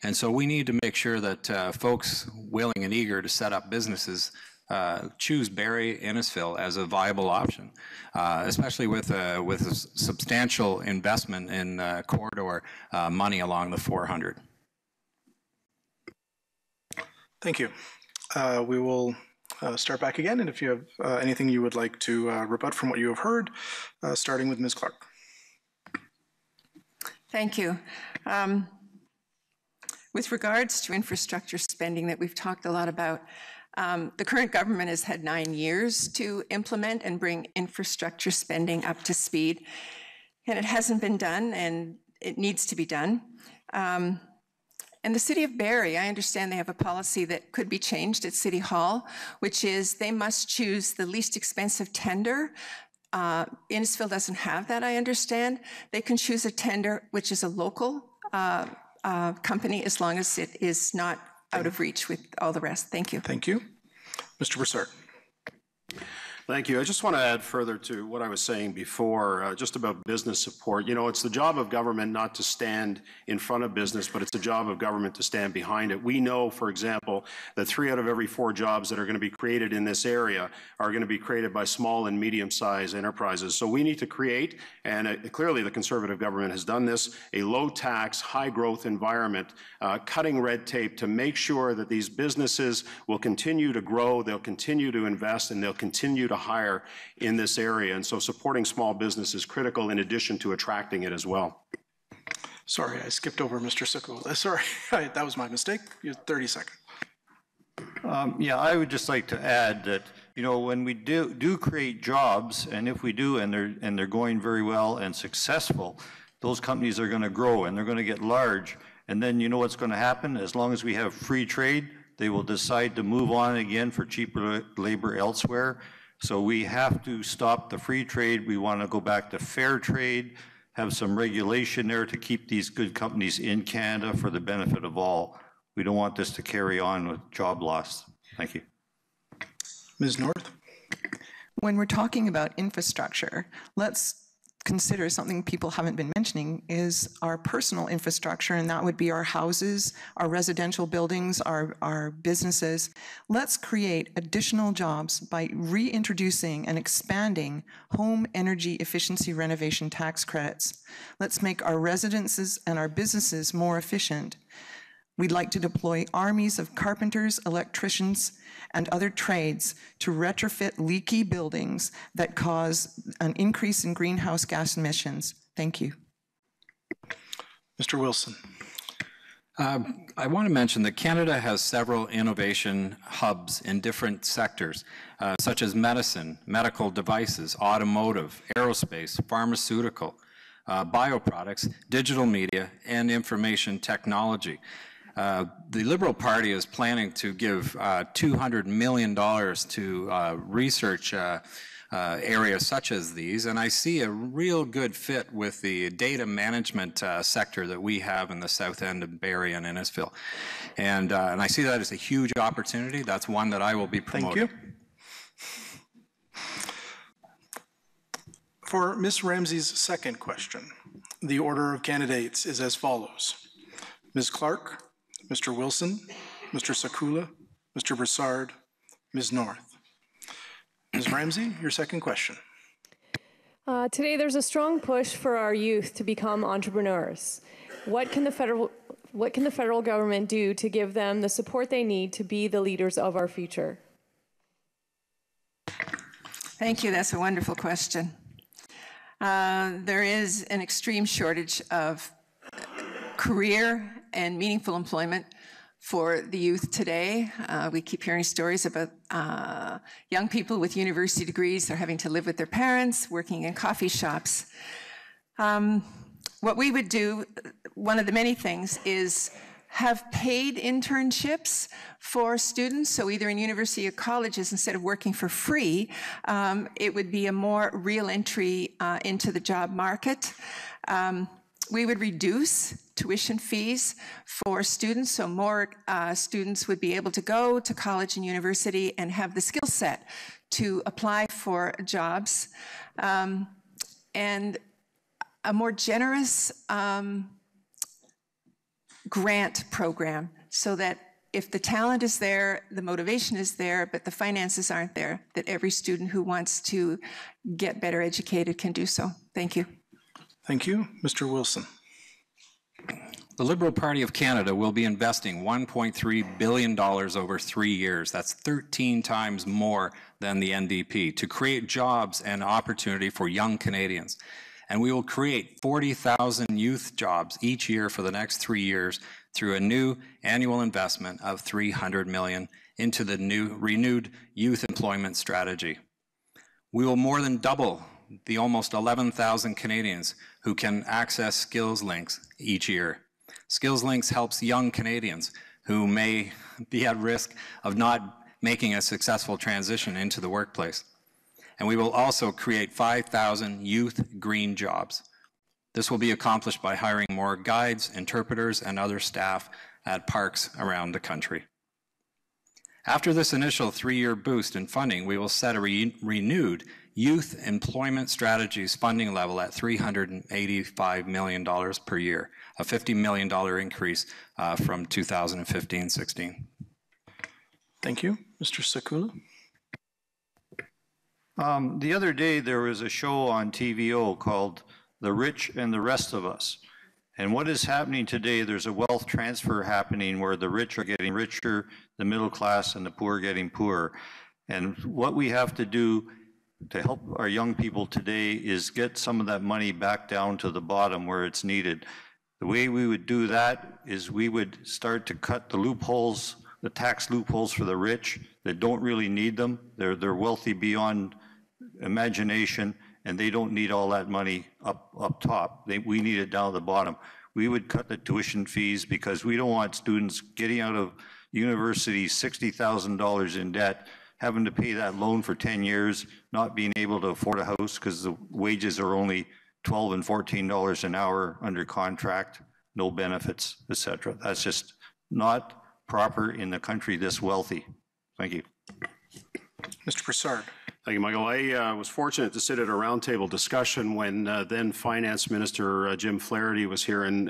And so we need to make sure that folks willing and eager to set up businesses choose Barrie-Innisfil as a viable option, especially with a substantial investment in corridor money along the 400. Thank you. We will start back again, and if you have anything you would like to rebut from what you have heard, starting with Ms. Clark. Thank you. With regards to infrastructure spending that we've talked a lot about, the current government has had 9 years to implement and bring infrastructure spending up to speed, and it hasn't been done, and it needs to be done. And the City of Barrie, I understand they have a policy that could be changed at City Hall, which is they must choose the least expensive tender. Innisfil doesn't have that, I understand. They can choose a tender which is a local company as long as it is not out of reach with all the rest. Thank you. Thank you. Mr. Brassard. Thank you. I just want to add further to what I was saying before, just about business support. You know, it's the job of government not to stand in front of business, but it's the job of government to stand behind it. We know, for example, that 3 out of every 4 jobs that are going to be created in this area are going to be created by small and medium-sized enterprises. So we need to create, and clearly the Conservative government has done this, a low-tax, high-growth environment, cutting red tape to make sure that these businesses will continue to grow, they'll continue to invest, and they'll continue to hire in this area. And so supporting small business is critical in addition to attracting it as well. Sorry, I skipped over Mr. Sakula. Sorry, that was my mistake. You have 30 seconds. Yeah, I would just like to add that, you know, when we do create jobs, and if we do, and they're going very well and successful, those companies are going to grow and they're going to get large. And then you know what's going to happen? As long as we have free trade, they will decide to move on again for cheaper labor elsewhere. So we have to stop the free trade. We want to go back to fair trade, have some regulation there to keep these good companies in Canada for the benefit of all. We don't want this to carry on with job loss. Thank you. Ms. North. When we're talking about infrastructure, let's consider, something people haven't been mentioning, is our personal infrastructure, and that would be our houses, our residential buildings, our businesses. Let's create additional jobs by reintroducing and expanding home energy efficiency renovation tax credits. Let's make our residences and our businesses more efficient. We'd like to deploy armies of carpenters, electricians, and other trades to retrofit leaky buildings that cause an increase in greenhouse gas emissions. Thank you. Mr. Wilson. I want to mention that Canada has several innovation hubs in different sectors, such as medicine, medical devices, automotive, aerospace, pharmaceutical, bioproducts, digital media, and information technology. The Liberal Party is planning to give $200 million to research areas such as these, and I see a real good fit with the data management sector that we have in the south end of Barrie and Innisfil. And I see that as a huge opportunity. That's one that I will be promoting. Thank you. For Ms. Ramsey's second question, the order of candidates is as follows. Ms. Clark, Mr. Wilson, Mr. Sakula, Mr. Brassard, Ms. North. Ms. Ramsey, your second question. Today, there's a strong push for our youth to become entrepreneurs. What can the federal government do to give them the support they need to be the leaders of our future? Thank you. That's a wonderful question. There is an extreme shortage of career and meaningful employment for the youth today. We keep hearing stories about young people with university degrees. They're having to live with their parents, working in coffee shops. What we would do, one of the many things, is have paid internships for students. So either in university or colleges, instead of working for free, it would be a more real entry into the job market. We would reduce tuition fees for students, so more students would be able to go to college and university and have the skill set to apply for jobs. And a more generous grant program, so that if the talent is there, the motivation is there, but the finances aren't there, that every student who wants to get better educated can do so. Thank you. Thank you. Mr. Wilson. The Liberal Party of Canada will be investing $1.3 billion over 3 years. That's 13 times more than the NDP to create jobs and opportunity for young Canadians. And we will create 40,000 youth jobs each year for the next 3 years through a new annual investment of $300 million into the new renewed youth employment strategy. We will more than double the almost 11,000 Canadians who can access Skills Links each year. Skills Links helps young Canadians who may be at risk of not making a successful transition into the workplace. And we will also create 5,000 youth green jobs. This will be accomplished by hiring more guides, interpreters, and other staff at parks around the country. After this initial 3-year boost in funding, we will set a renewed Youth Employment Strategies funding level at $385 million per year, a $50 million increase from 2015-16. Thank you. Mr. Sakula. The other day, there was a show on TVO called The Rich and the Rest of Us. And what is happening today, there's a wealth transfer happening where the rich are getting richer, the middle class and the poor are getting poorer. And what we have to do to help our young people today is get some of that money back down to the bottom where it's needed. The way we would do that is we would start to cut the loopholes, the tax loopholes for the rich that don't really need them. They're wealthy beyond imagination, and they don't need all that money up top. We need it down at the bottom. We would cut the tuition fees because we don't want students getting out of university $60,000 in debt, having to pay that loan for 10 years, not being able to afford a house because the wages are only $12 and $14 an hour under contract, no benefits, etc. That's just not proper in a country this wealthy. Thank you. Mr. Brassard. Thank you, Michael. I was fortunate to sit at a roundtable discussion when then Finance Minister Jim Flaherty was here, and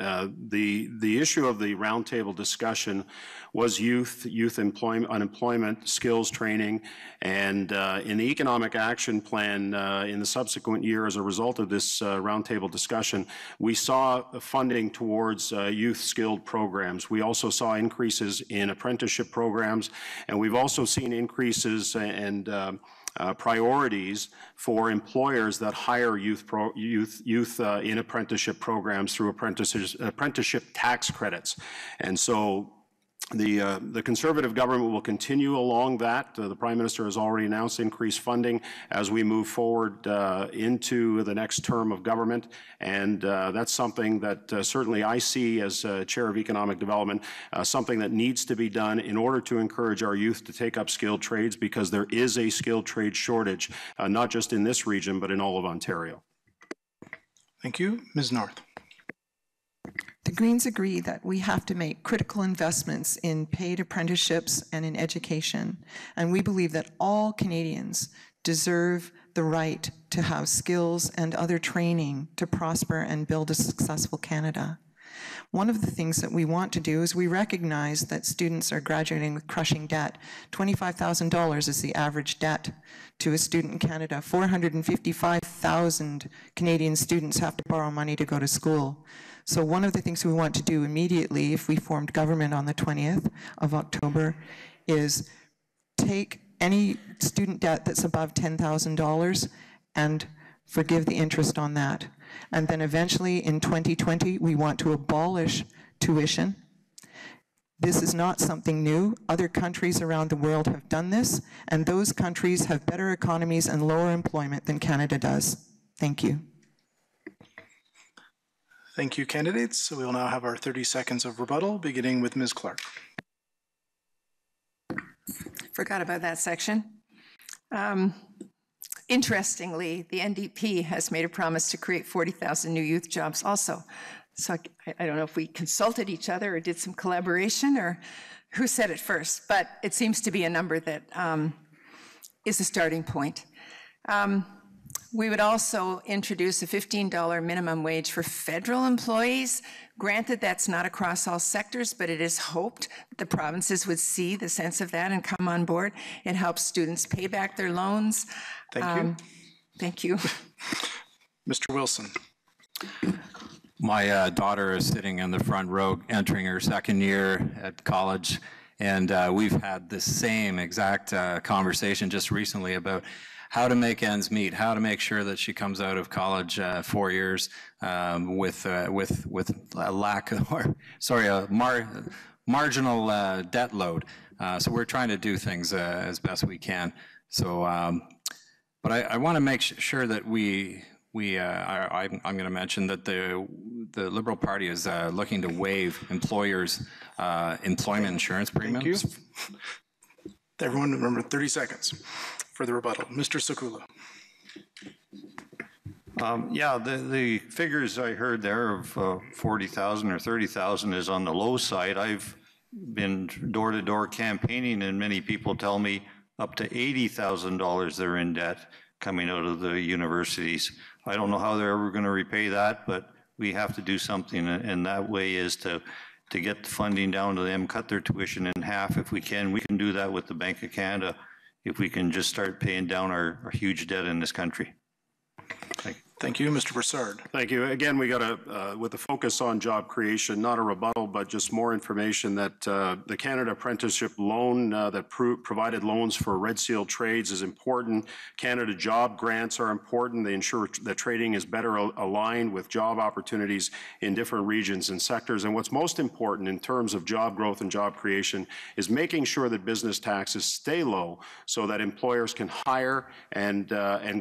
the issue of the roundtable discussion was youth unemployment, skills training, and in the Economic Action Plan in the subsequent year, as a result of this roundtable discussion, we saw funding towards youth skilled programs. We also saw increases in apprenticeship programs, and we've also seen increases and priorities for employers that hire youth in apprenticeship programs through apprenticeship tax credits. And so the Conservative government will continue along that. The Prime Minister has already announced increased funding as we move forward into the next term of government, and that's something that certainly I see as Chair of Economic Development, something that needs to be done in order to encourage our youth to take up skilled trades, because there is a skilled trade shortage, not just in this region, but in all of Ontario. Thank you. Ms. North. The Greens agree that we have to make critical investments in paid apprenticeships and in education, and we believe that all Canadians deserve the right to have skills and other training to prosper and build a successful Canada. One of the things that we want to do is we recognize that students are graduating with crushing debt. $25,000 is the average debt to a student in Canada. 455,000 Canadian students have to borrow money to go to school. So one of the things we want to do immediately, if we formed government on the 20th of October, is take any student debt that's above $10,000 and forgive the interest on that. And then eventually in 2020, we want to abolish tuition. This is not something new. Other countries around the world have done this, and those countries have better economies and lower employment than Canada does. Thank you. Thank you, candidates. So we will now have our 30 seconds of rebuttal, beginning with Ms. Clark. Forgot about that section. Interestingly, the NDP has made a promise to create 40,000 new youth jobs also. So I don't know if we consulted each other or did some collaboration or who said it first, but it seems to be a number that is a starting point. We would also introduce a $15 minimum wage for federal employees. Granted, that's not across all sectors, but it is hoped that the provinces would see the sense of that and come on board. It helps students pay back their loans. Thank you. Thank you. Mr. Wilson. My daughter is sitting in the front row, entering her second year at college, and we've had the same exact conversation just recently about how to make ends meet, how to make sure that she comes out of college 4 years with a lack of, marginal debt load. So we're trying to do things as best we can. So, but I want to make sure that I'm going to mention that the Liberal Party is looking to waive employers' employment insurance premiums. Thank you. Everyone remember 30 seconds for the rebuttal. Mr. Sakula. Yeah, the figures I heard there of 40,000 or 30,000 is on the low side. I've been door-to-door campaigning, and many people tell me up to $80,000 they're in debt coming out of the universities. I don't know how they're ever going to repay that, but we have to do something, and that way is to get the funding down to them, cut their tuition in half if we can. We can do that with the Bank of Canada if we can just start paying down our huge debt in this country. Thank you. Thank you, Mr. Brassard. Thank you. Again, we got to, with the focus on job creation, not a rebuttal, but just more information that the Canada Apprenticeship Loan that provided loans for Red Seal trades is important. Canada Job Grants are important. They ensure that trading is better aligned with job opportunities in different regions and sectors. And what's most important in terms of job growth and job creation is making sure that business taxes stay low so that employers can hire and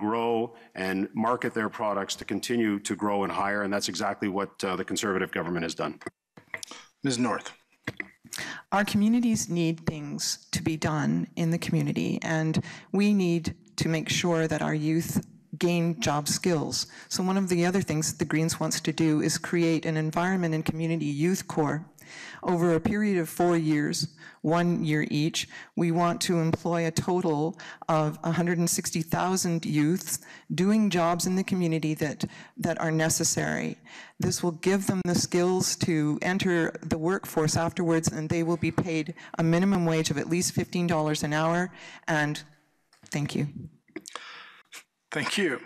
grow and market their products to continue to grow and hire, and that's exactly what the Conservative government has done. Ms. North. Our communities need things to be done in the community, and we need to make sure that our youth gain job skills. So one of the other things that the Greens wants to do is create an environment and community youth corps Over a period of 4 years, 1 year each, we want to employ a total of 160,000 youths doing jobs in the community that are necessary. This will give them the skills to enter the workforce afterwards, and they will be paid a minimum wage of at least $15 an hour. And thank you. Thank you.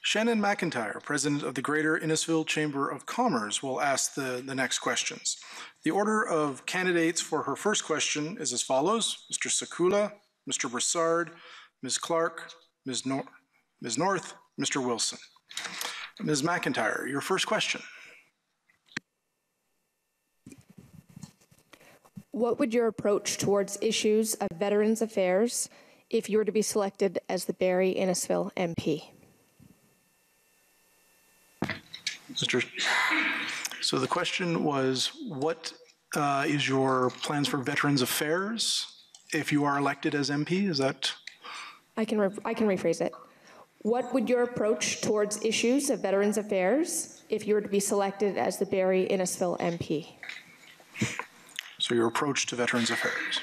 Shannon McIntyre, President of the Greater Innisfil Chamber of Commerce, will ask the next questions. The order of candidates for her first question is as follows: Mr. Sakula, Mr. Brassard, Ms. Clark, Ms. North, Mr. Wilson. Ms. McIntyre, your first question. What would your approach towards issues of Veterans Affairs if you were to be selected as the Barrie-Innisfil MP? So the question was, what is your plans for Veterans Affairs if you are elected as MP? Is that? I can rephrase it. What would your approach towards issues of Veterans Affairs if you were to be selected as the Barrie-Innisfil MP? So your approach to Veterans Affairs.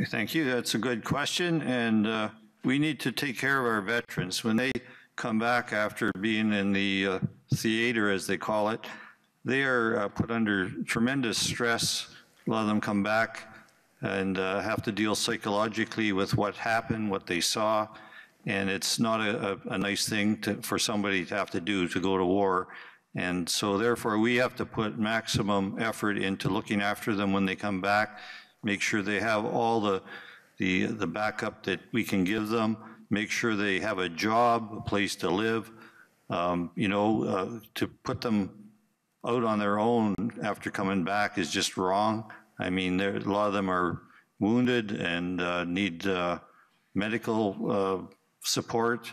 Thank you. That's a good question. And we need to take care of our veterans. When they come back after being in the theater, as they call it, they are put under tremendous stress. A lot of them come back and have to deal psychologically with what happened, what they saw, and it's not a nice thing for somebody to have to do, to go to war. And so therefore we have to put maximum effort into looking after them when they come back, make sure they have all the backup that we can give them, make sure they have a job, a place to live. To put them out on their own after coming back is just wrong. I mean, a lot of them are wounded and need medical support.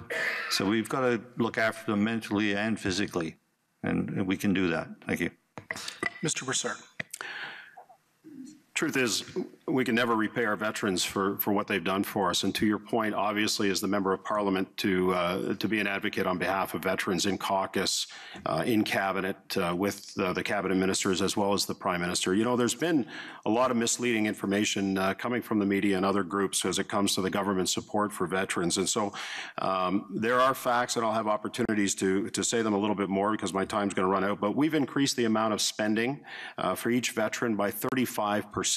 So we've got to look after them mentally and physically, and we can do that. Thank you. Mr. Brassard. Truth is, we can never repay our veterans for what they've done for us. And to your point, obviously, as the member of parliament, to be an advocate on behalf of veterans in caucus, in cabinet, with the cabinet ministers, as well as the prime minister. You know, there's been a lot of misleading information coming from the media and other groups as it comes to the government support for veterans. And so there are facts, and I'll have opportunities to say them a little bit more because my time's going to run out. But we've increased the amount of spending for each veteran by 35%.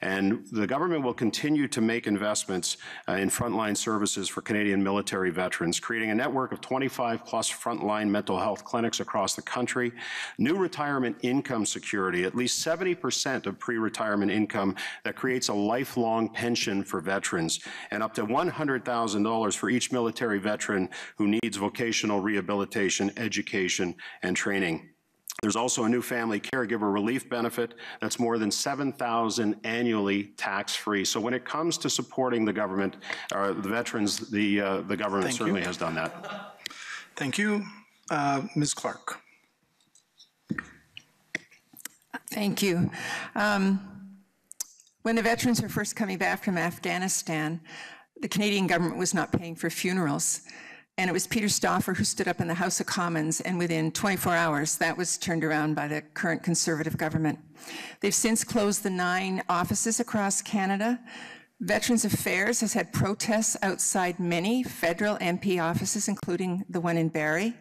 And the government will continue to make investments in frontline services for Canadian military veterans, creating a network of 25 plus frontline mental health clinics across the country, new retirement income security, at least 70% of pre-retirement income that creates a lifelong pension for veterans, and up to $100,000 for each military veteran who needs vocational rehabilitation, education, and training. There's also a new family caregiver relief benefit that's more than $7,000 annually tax-free. So when it comes to supporting the government, the veterans, the government certainly has done that. Thank you. Ms. Clark. Thank you. When the veterans were first coming back from Afghanistan, the Canadian government was not paying for funerals. And it was Peter Stauffer who stood up in the House of Commons, and within 24 hours, that was turned around by the current Conservative government. They've since closed the 9 offices across Canada. Veterans Affairs has had protests outside many federal MP offices, including the one in Barrie.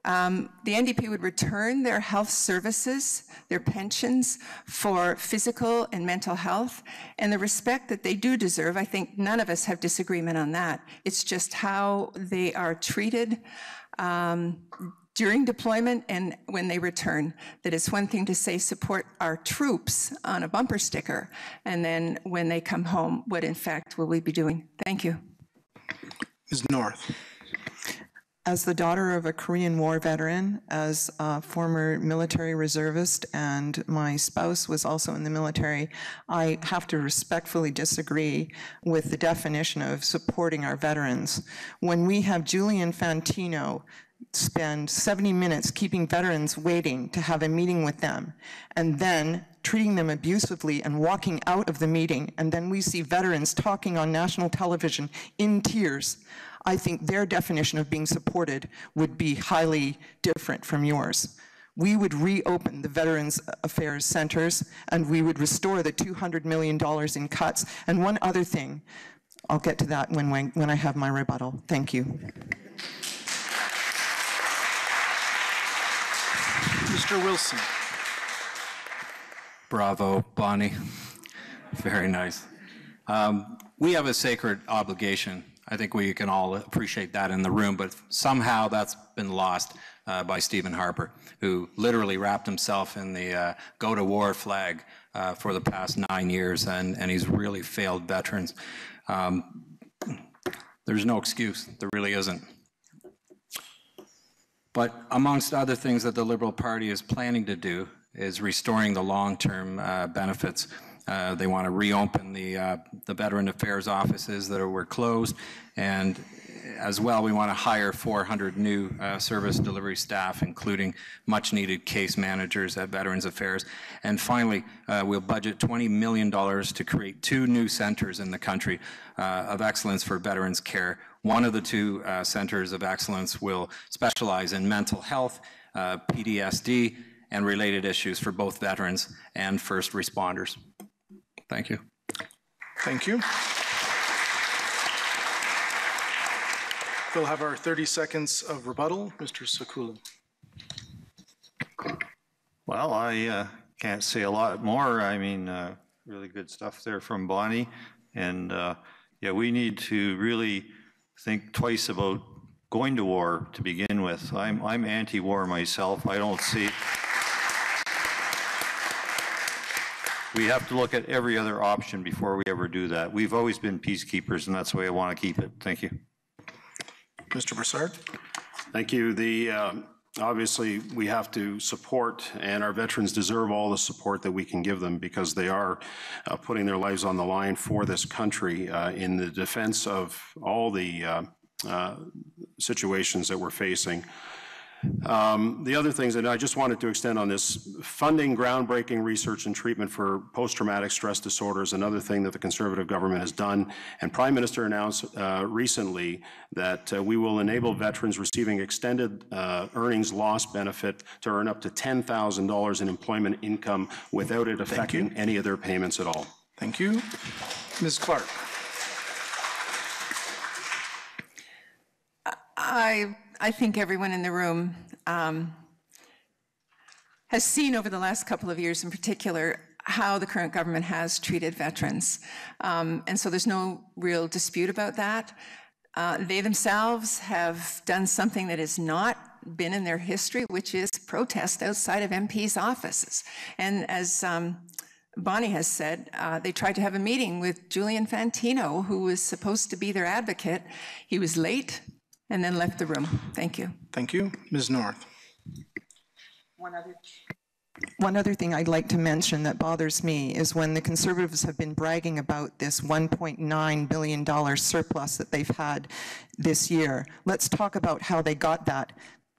The NDP would return their health services, their pensions for physical and mental health, and the respect that they do deserve. I think none of us have disagreement on that. It's just how they are treated during deployment and when they return. That it's one thing to say support our troops on a bumper sticker, and then when they come home, what in fact will we be doing? Thank you. Ms. North. As the daughter of a Korean War veteran, as a former military reservist, and my spouse was also in the military, I have to respectfully disagree with the definition of supporting our veterans. When we have Julian Fantino spend 70 minutes keeping veterans waiting to have a meeting with them, and then treating them abusively and walking out of the meeting, and then we see veterans talking on national television in tears, I think their definition of being supported would be highly different from yours. we would reopen the Veterans Affairs Centers, and we would restore the $200 million in cuts. And one other thing, I'll get to that when I have my rebuttal. Thank you. Mr. Wilson. Bravo, Bonnie. Very nice. We have a sacred obligation. I think we can all appreciate that in the room, but somehow that's been lost by Stephen Harper, who literally wrapped himself in the go to war flag for the past 9 years, and he's really failed veterans. There's no excuse, there really isn't. But amongst other things that the Liberal Party is planning to do is restoring the long-term benefits. They want to reopen the Veteran Affairs offices that were closed, and as well, we want to hire 400 new service delivery staff, including much-needed case managers at Veterans Affairs. And finally, we'll budget $20 million to create 2 new centers in the country of excellence for veterans care. One of the 2 centers of excellence will specialize in mental health, PTSD, and related issues for both veterans and first responders. Thank you. Thank you. We'll have our 30 seconds of rebuttal. Mr. Sakula. Well, I can't say a lot more. I mean, really good stuff there from Bonnie. And yeah, we need to really think twice about going to war to begin with. I'm anti-war myself. I don't see. We have to look at every other option before we ever do that. We've always been peacekeepers, and that's the way I want to keep it. Thank you. Mr. Brassard. Thank you. Obviously, we have to support, and our veterans deserve all the support that we can give them because they are putting their lives on the line for this country in the defense of all the situations that we're facing. The other things that I just wanted to extend on this, funding groundbreaking research and treatment for post-traumatic stress disorders, another thing that the Conservative government has done. And Prime Minister announced recently that we will enable veterans receiving extended earnings loss benefit to earn up to $10,000 in employment income without it affecting any of their payments at all. Thank you. Ms. Clark. I think everyone in the room has seen over the last couple of years in particular how the current government has treated veterans. And so there's no real dispute about that. They themselves have done something that has not been in their history, which is protest outside of MPs' offices. And as Bonnie has said, they tried to have a meeting with Julian Fantino, who was supposed to be their advocate. He was late and then left the room. Thank you. Thank you. Ms. North. One other thing I'd like to mention that bothers me is when the Conservatives have been bragging about this $1.9 billion surplus that they've had this year. Let's talk about how they got that.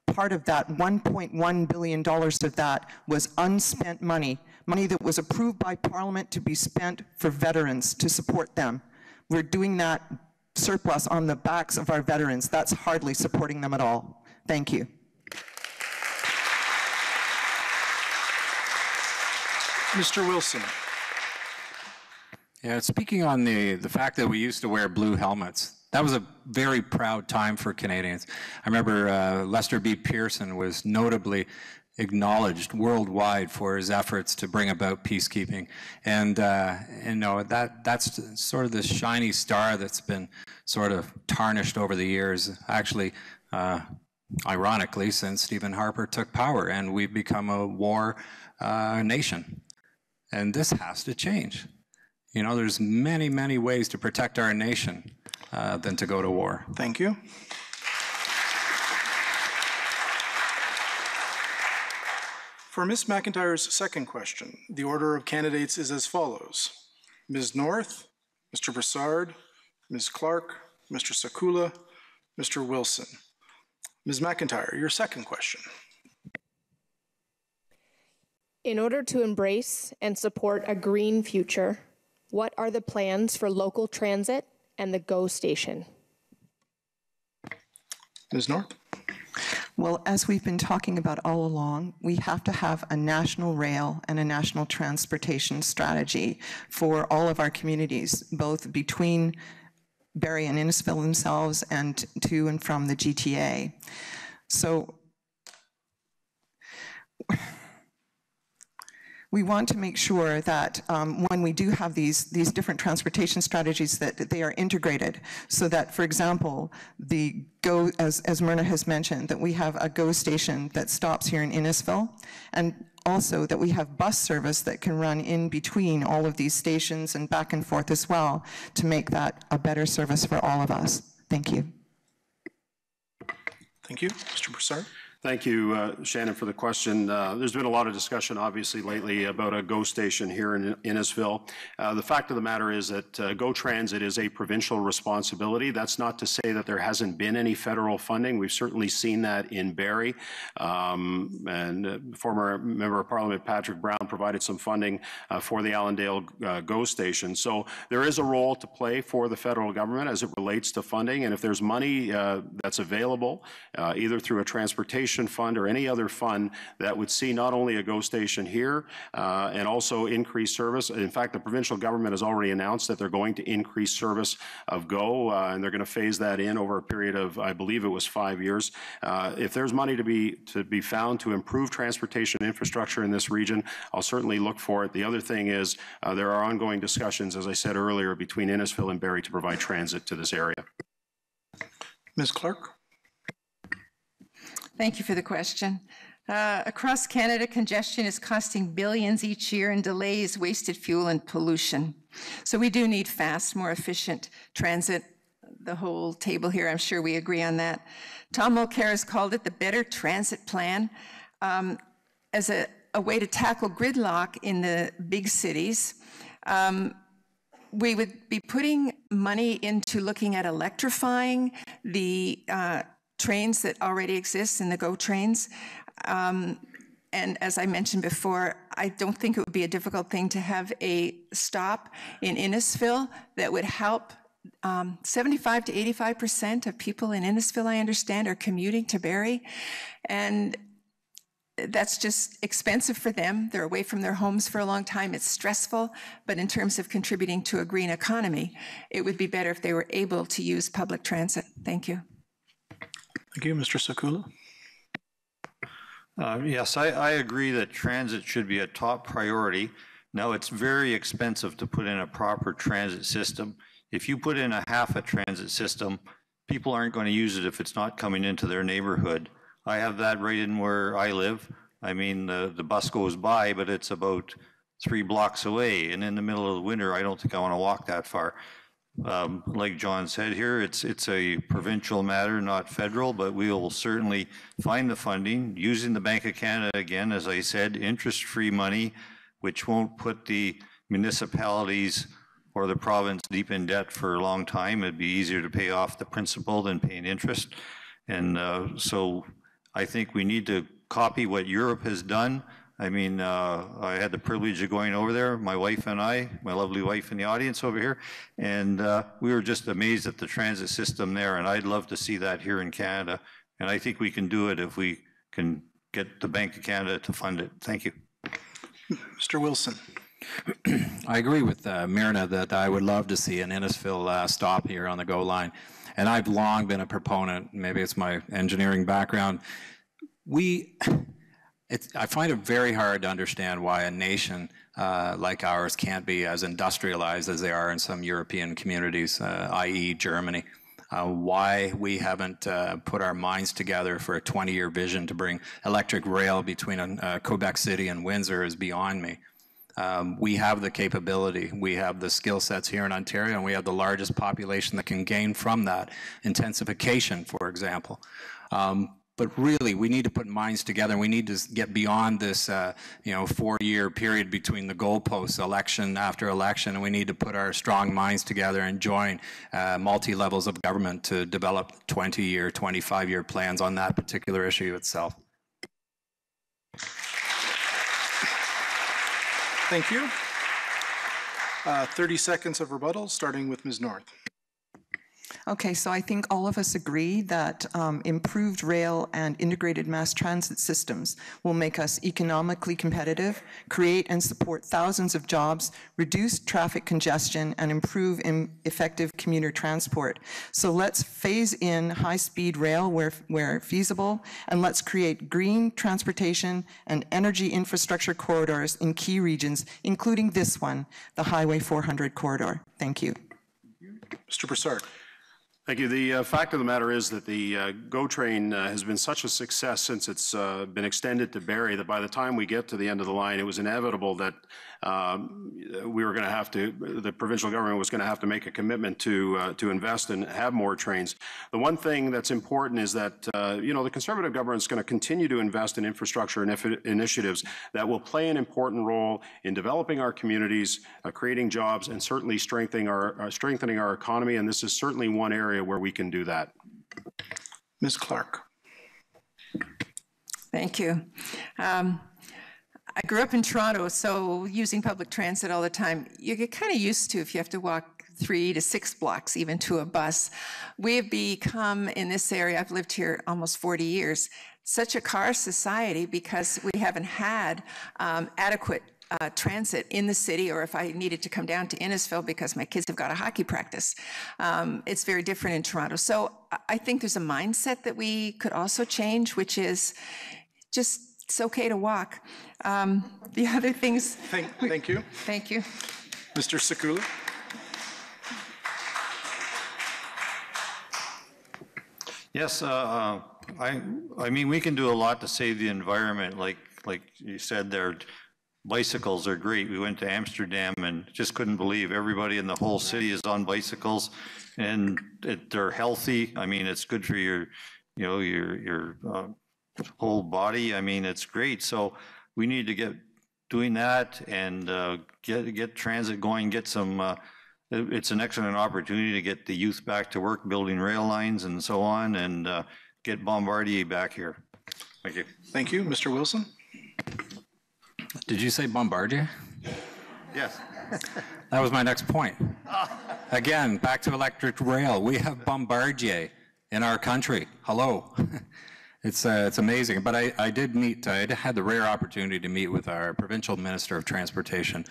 Part of that, $1.1 billion of that was unspent money, money that was approved by Parliament to be spent for veterans to support them. We're doing that surplus on the backs of our veterans. That's hardly supporting them at all. Thank you. Mr. Wilson. Yeah, speaking on the fact that we used to wear blue helmets, that was a very proud time for Canadians. I remember Lester B. Pearson was notably acknowledged worldwide for his efforts to bring about peacekeeping. And you know, that's sort of this shiny star that's been sort of tarnished over the years, actually, ironically, since Stephen Harper took power, and we've become a war nation. And this has to change. You know, there's many, many ways to protect our nation than to go to war. Thank you. For Ms. McIntyre's second question, the order of candidates is as follows. Ms. North, Mr. Brassard, Ms. Clark, Mr. Sakula, Mr. Wilson. Ms. McIntyre, your second question. In order to embrace and support a green future, what are the plans for local transit and the GO station? Ms. North. Well, as we've been talking about all along, we have to have a national rail and a national transportation strategy for all of our communities, both between Barrie and Innisfil themselves and to and from the GTA. So we want to make sure that when we do have these different transportation strategies, that they are integrated, so that, for example, the GO, as Myrna has mentioned, that we have a GO station that stops here in Innisfil, and also that we have bus service that can run in between all of these stations and back and forth as well, to make that a better service for all of us. Thank you. Thank you. Mr. Brassard. Thank you, Shannon, for the question. There's been a lot of discussion, obviously, lately about a GO station here in Innisfil. The fact of the matter is that GO Transit is a provincial responsibility. That's not to say that there hasn't been any federal funding. We've certainly seen that in Barrie. And former Member of Parliament Patrick Brown provided some funding for the Allendale GO station. So there is a role to play for the federal government as it relates to funding. And if there's money that's available, either through a transportation fund or any other fund that would see not only a GO station here and also increase service. In fact, the provincial government has already announced that they're going to increase service of GO and they're going to phase that in over a period of, I believe it was 5 years. If there's money to be found to improve transportation infrastructure in this region, I'll certainly look for it. The other thing is there are ongoing discussions, as I said earlier, between Innisfil and Barrie to provide transit to this area. Ms. Clark. Thank you for the question. Across Canada, congestion is costing billions each year in delays, wasted fuel, and pollution. So we do need fast, more efficient transit. The whole table here, I'm sure we agree on that. Tom Mulcair has called it the Better Transit Plan as a way to tackle gridlock in the big cities. We would be putting money into looking at electrifying the trains that already exist in the GO trains. And as I mentioned before, I don't think it would be a difficult thing to have a stop in Innisfil that would help 75 to 85% of people in Innisfil, I understand, are commuting to Barrie. And that's just expensive for them. They're away from their homes for a long time. It's stressful, but in terms of contributing to a green economy, it would be better if they were able to use public transit. Thank you. Thank you. Mr. Sakula. Yes, I agree that transit should be a top priority. Now, it's very expensive to put in a proper transit system. If you put in a half a transit system, people aren't going to use it if it's not coming into their neighborhood. I have that right in where I live. I mean, the bus goes by, but it's about 3 blocks away. And in the middle of the winter, I don't think I want to walk that far. Like John said here, it's a provincial matter, not federal, but we will certainly find the funding using the Bank of Canada again, as I said, interest-free money, which won't put the municipalities or the province deep in debt for a long time. It'd be easier to pay off the principal than paying interest. And so I think we need to copy what Europe has done. I mean, I had the privilege of going over there, my wife and I, my lovely wife in the audience over here, and we were just amazed at the transit system there, and I'd love to see that here in Canada. And I think we can do it if we can get the Bank of Canada to fund it. Thank you. Mr. Wilson. I agree with Myrna that I would love to see an Innisfil stop here on the GO line. And I've long been a proponent, maybe it's my engineering background. I find it very hard to understand why a nation like ours can't be as industrialized as they are in some European communities, i.e. Germany. Why we haven't put our minds together for a 20-year vision to bring electric rail between Quebec City and Windsor is beyond me. We have the capability, we have the skill sets here in Ontario, and we have the largest population that can gain from that. Intensification, for example. But really, we need to put minds together. We need to get beyond this, 4-year period between the goalposts, election after election, and we need to put our strong minds together and join multi-levels of government to develop 20-year, 25-year plans on that particular issue itself. Thank you. 30 seconds of rebuttal, starting with Ms. North. Okay, so I think all of us agree that improved rail and integrated mass transit systems will make us economically competitive, create and support thousands of jobs, reduce traffic congestion, and improve effective commuter transport. So let's phase in high-speed rail where feasible, and let's create green transportation and energy infrastructure corridors in key regions, including this one, the Highway 400 corridor. Thank you. Mr. Brassard. Thank you. The fact of the matter is that the GO train has been such a success since it's been extended to Barrie that by the time we get to the end of the line, it was inevitable that we were going to have to, the provincial government was going to have to make a commitment to invest and have more trains. The one thing that's important is that, the Conservative government is going to continue to invest in infrastructure and initiatives that will play an important role in developing our communities, creating jobs, and certainly strengthening our economy. And this is certainly one area where we can do that. Ms. Clark. Thank you. I grew up in Toronto, so using public transit all the time, you get kind of used to if you have to walk 3 to 6 blocks even to a bus. We have become, in this area, I've lived here almost 40 years, such a car society because we haven't had adequate transit in the city, or if I needed to come down to Innisfil because my kids have got a hockey practice. It's very different in Toronto. So I think there's a mindset that we could also change, which is just it's okay to walk. The other things... Thank you. Thank you. Mr. Sakula. Yes, I mean, we can do a lot to save the environment. Like you said there, bicycles are great. We went to Amsterdam and just couldn't believe everybody in the whole city is on bicycles, and they're healthy. I mean, it's good for your whole body. I mean, it's great. So we need to get doing that and get transit going, get some, it's an excellent opportunity to get the youth back to work, building rail lines and so on, and get Bombardier back here. Thank you. Thank you. Mr. Wilson? Did you say Bombardier? Yes. That was my next point. Again, back to electric rail. We have Bombardier in our country. Hello. It's amazing. But I had the rare opportunity to meet with our provincial minister of transportation,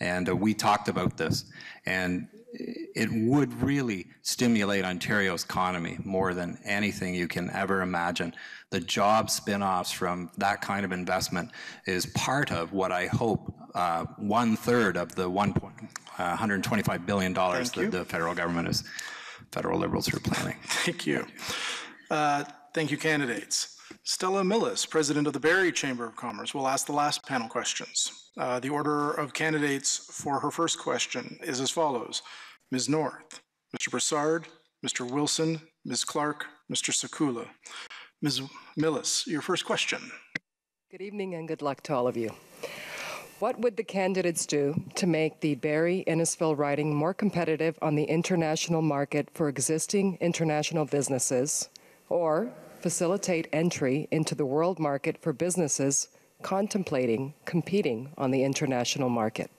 and we talked about this. And it would really stimulate Ontario's economy more than anything you can ever imagine. The job spin-offs from that kind of investment is part of what I hope 1/3 of the $125 billion that the federal government federal Liberals are planning. Thank you. Thank you, candidates. Stella Millis, President of the Barrie Chamber of Commerce, will ask the last panel questions. The order of candidates for her first question is as follows. Ms. North, Mr. Brassard, Mr. Wilson, Ms. Clark, Mr. Sakula. Ms. Millis, your first question. Good evening and good luck to all of you. What would the candidates do to make the Barrie-Innisfil riding more competitive on the international market for existing international businesses, or facilitate entry into the world market for businesses contemplating competing on the international market?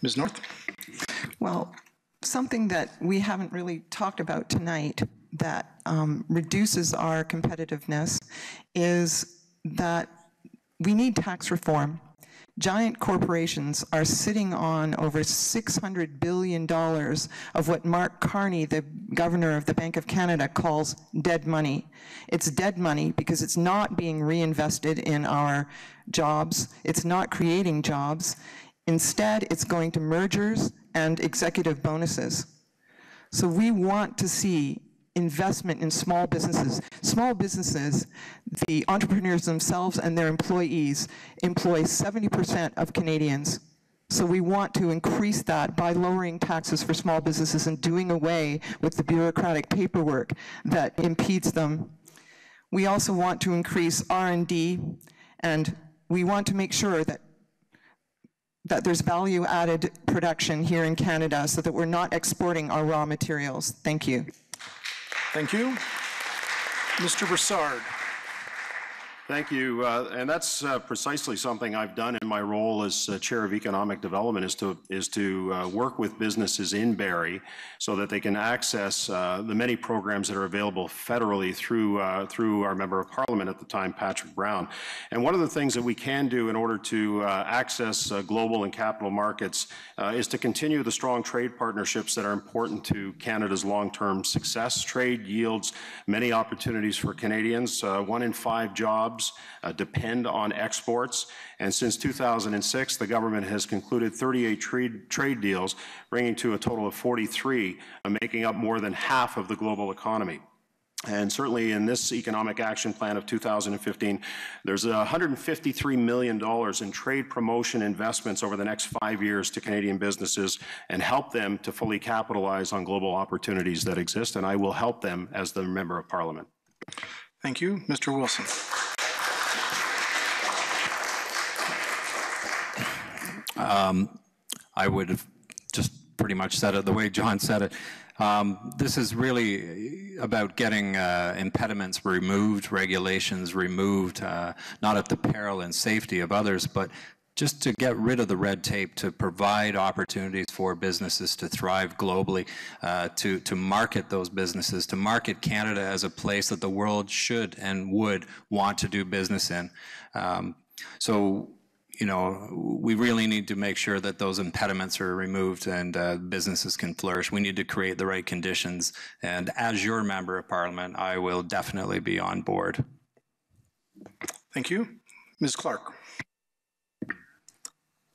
Ms. North? Well, something that we haven't really talked about tonight that reduces our competitiveness is that we need tax reform. Giant corporations are sitting on over $600 billion of what Mark Carney, the governor of the Bank of Canada, calls dead money. It's dead money because it's not being reinvested in our jobs. It's not creating jobs. Instead, it's going to mergers and executive bonuses. So we want to see investment in small businesses. Small businesses, the entrepreneurs themselves and their employees employ 70% of Canadians. So we want to increase that by lowering taxes for small businesses and doing away with the bureaucratic paperwork that impedes them. We also want to increase R&D, and we want to make sure that there's value-added production here in Canada so that we're not exporting our raw materials. Thank you. Thank you. Mr. Brassard. Thank you. And that's precisely something I've done in my role as Chair of Economic Development is to work with businesses in Barrie so that they can access the many programs that are available federally through our Member of Parliament at the time, Patrick Brown. And one of the things that we can do in order to access global and capital markets is to continue the strong trade partnerships that are important to Canada's long-term success. Trade yields many opportunities for Canadians. 1 in 5 jobs depend on exports. And since 2006, the government has concluded 38 trade deals, bringing to a total of 43, making up more than half of the global economy. And certainly in this Economic Action Plan of 2015, there's $153 million in trade promotion investments over the next 5 years to Canadian businesses and help them to fully capitalize on global opportunities that exist, and I will help them as the Member of Parliament. Thank you. Mr. Wilson. I would have just pretty much said it the way John said it. This is really about getting impediments removed, regulations removed, not at the peril and safety of others, but just to get rid of the red tape, to provide opportunities for businesses to thrive globally, to market those businesses, to market Canada as a place that the world should and would want to do business in. So, you know, we really need to make sure that those impediments are removed and businesses can flourish. We need to create the right conditions. And as your Member of Parliament, I will definitely be on board. Thank you. Ms. Clark.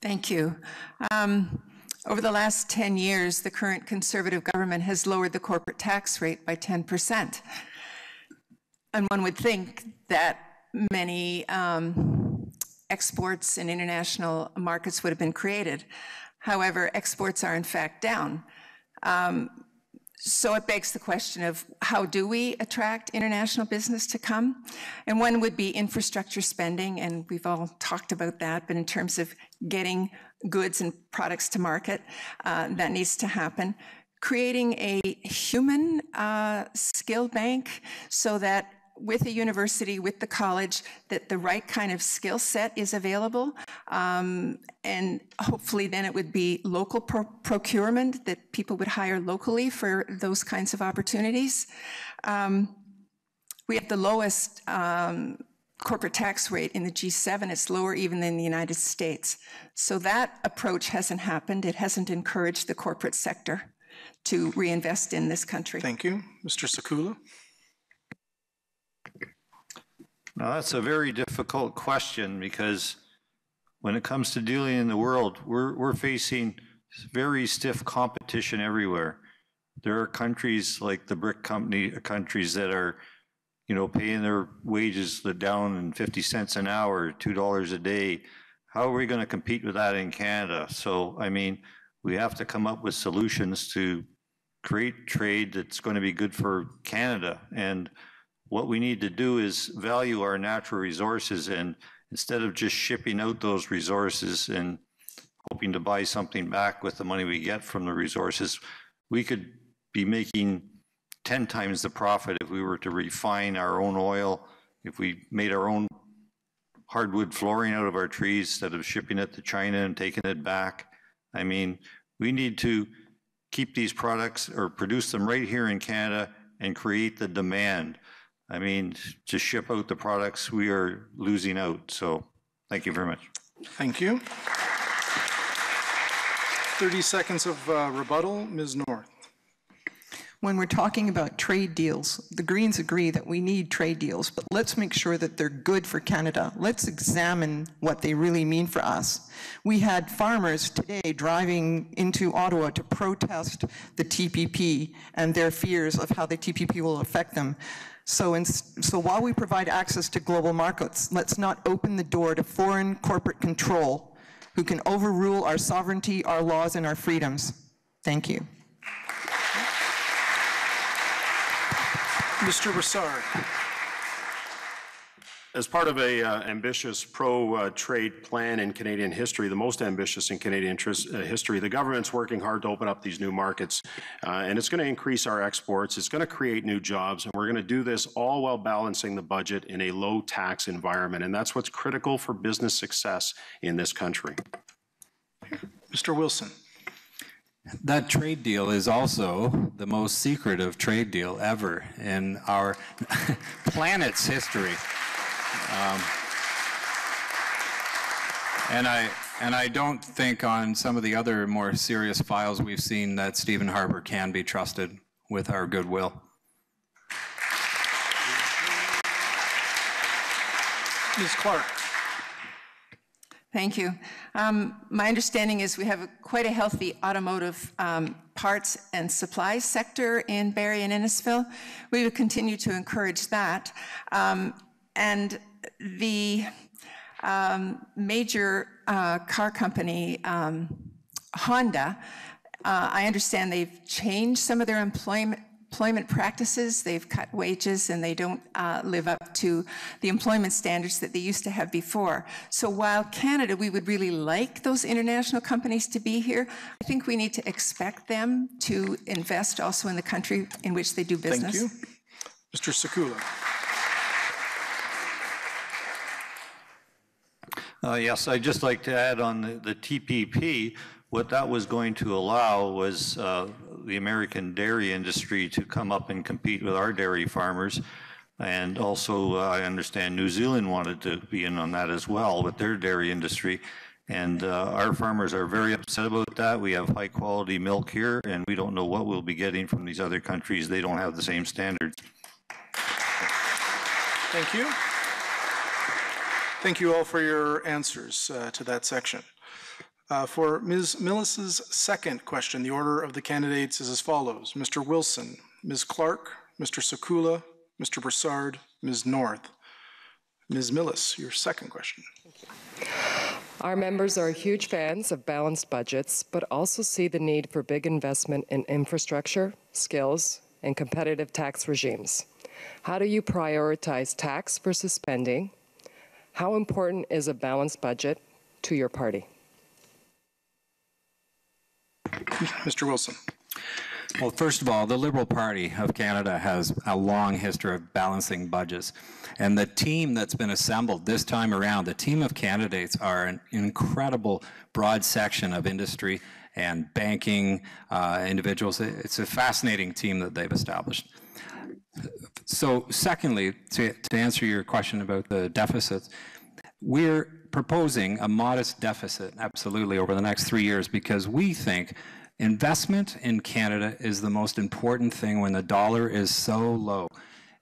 Thank you. Over the last 10 years, the current Conservative government has lowered the corporate tax rate by 10%. And one would think that many exports and international markets would have been created. However, exports are in fact down. So it begs the question of how do we attract international business to come? And one would be infrastructure spending, and we've all talked about that, but in terms of getting goods and products to market, that needs to happen. Creating a human skill bank so that with a university, with the college, that the right kind of skill set is available. And hopefully then it would be local procurement, that people would hire locally for those kinds of opportunities. We have the lowest corporate tax rate in the G7. It's lower even than the United States. So that approach hasn't happened. It hasn't encouraged the corporate sector to reinvest in this country. Thank you. Mr. Sakula. Now, that's a very difficult question because when it comes to dealing in the world, we're facing very stiff competition everywhere. There are countries like the BRIC countries that are, you know, paying their wages down in 50 cents an hour, $2 a day. How are we going to compete with that in Canada? So, I mean, we have to come up with solutions to create trade that's going to be good for Canada. And what we need to do is value our natural resources, and instead of just shipping out those resources and hoping to buy something back with the money we get from the resources, we could be making 10 times the profit if we were to refine our own oil, if we made our own hardwood flooring out of our trees instead of shipping it to China and taking it back. I mean, we need to keep these products or produce them right here in Canada and create the demand. I mean, to ship out the products, we are losing out. So thank you very much. Thank you. 30 seconds of rebuttal. Ms. North. When we're talking about trade deals, the Greens agree that we need trade deals, but let's make sure that they're good for Canada. Let's examine what they really mean for us. We had farmers today driving into Ottawa to protest the TPP and their fears of how the TPP will affect them. So while we provide access to global markets, let's not open the door to foreign corporate control who can overrule our sovereignty, our laws, and our freedoms. Thank you. Mr. Brassard. As part of a ambitious pro-trade plan in Canadian history, the most ambitious in Canadian history, the government's working hard to open up these new markets, and it's going to increase our exports. It's going to create new jobs, and we're going to do this all while balancing the budget in a low-tax environment, and that's what's critical for business success in this country. Mr. Wilson. That trade deal is also the most secretive trade deal ever in our planet's history. And I don't think on some of the other more serious files we've seen that Stephen Harper can be trusted with our goodwill. Ms. Clark. Thank you. My understanding is we have quite a healthy automotive parts and supplies sector in Barrie and Innisfil. We would continue to encourage that. And the major car company, Honda, I understand they've changed some of their employment practices. They've cut wages and they don't live up to the employment standards that they used to have before. So while Canada, we would really like those international companies to be here, I think we need to expect them to invest also in the country in which they do business. Thank you. Mr. Sakula. Yes, I'd just like to add on the TPP, what that was going to allow was the American dairy industry to come up and compete with our dairy farmers. And also, I understand New Zealand wanted to be in on that as well with their dairy industry. And our farmers are very upset about that. We have high quality milk here, and we don't know what we'll be getting from these other countries. They don't have the same standards. Thank you. Thank you all for your answers to that section. For Ms. Millis's second question, the order of the candidates is as follows. Mr. Wilson, Ms. Clark, Mr. Sakula, Mr. Brassard, Ms. North. Ms. Millis, your second question. Our members are huge fans of balanced budgets, but also see the need for big investment in infrastructure, skills, and competitive tax regimes. How do you prioritize tax versus spending? How important is a balanced budget to your party? Mr. Wilson. Well, first of all, the Liberal Party of Canada has a long history of balancing budgets. And the team that's been assembled this time around, the team of candidates are an incredible broad section of industry and banking individuals. It's a fascinating team that they've established. So secondly, to answer your question about the deficits, we're proposing a modest deficit, absolutely, over the next 3 years because we think investment in Canada is the most important thing when the dollar is so low,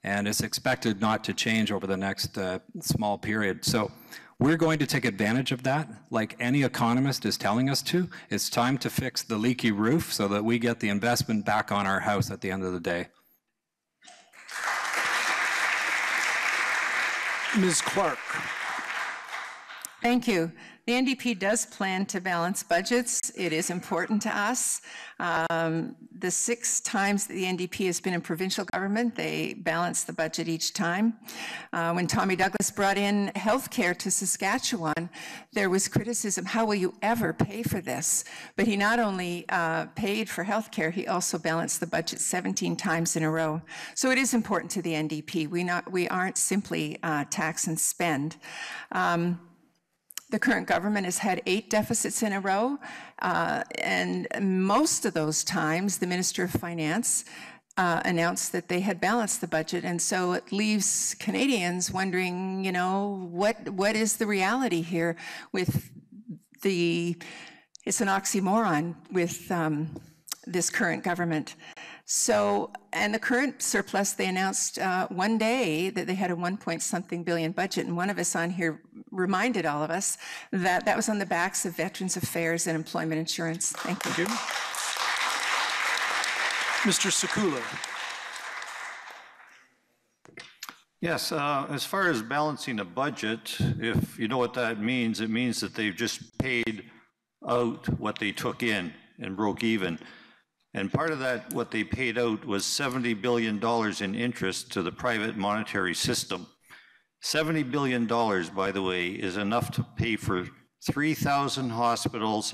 and it's expected not to change over the next small period. So we're going to take advantage of that, like any economist is telling us to. It's time to fix the leaky roof so that we get the investment back on our house at the end of the day. Ms. Clark. Thank you. The NDP does plan to balance budgets. It is important to us. The 6 times that the NDP has been in provincial government, they balanced the budget each time. When Tommy Douglas brought in healthcare to Saskatchewan, there was criticism, how will you ever pay for this? But he not only paid for healthcare, he also balanced the budget 17 times in a row. So it is important to the NDP. We aren't simply tax and spend. The current government has had 8 deficits in a row, and most of those times the Minister of Finance announced that they had balanced the budget, and so it leaves Canadians wondering, you know, what is the reality here with it's an oxymoron with this current government. So, and the current surplus, they announced one day that they had a 1-point-something billion budget, and one of us on here reminded all of us that that was on the backs of Veterans Affairs and Employment Insurance. Thank you. Thank you. Mr. Sakula. Yes, as far as balancing a budget, if you know what that means, it means that they've just paid out what they took in and broke even. And part of that, what they paid out was $70 billion in interest to the private monetary system. $70 billion, by the way, is enough to pay for 3,000 hospitals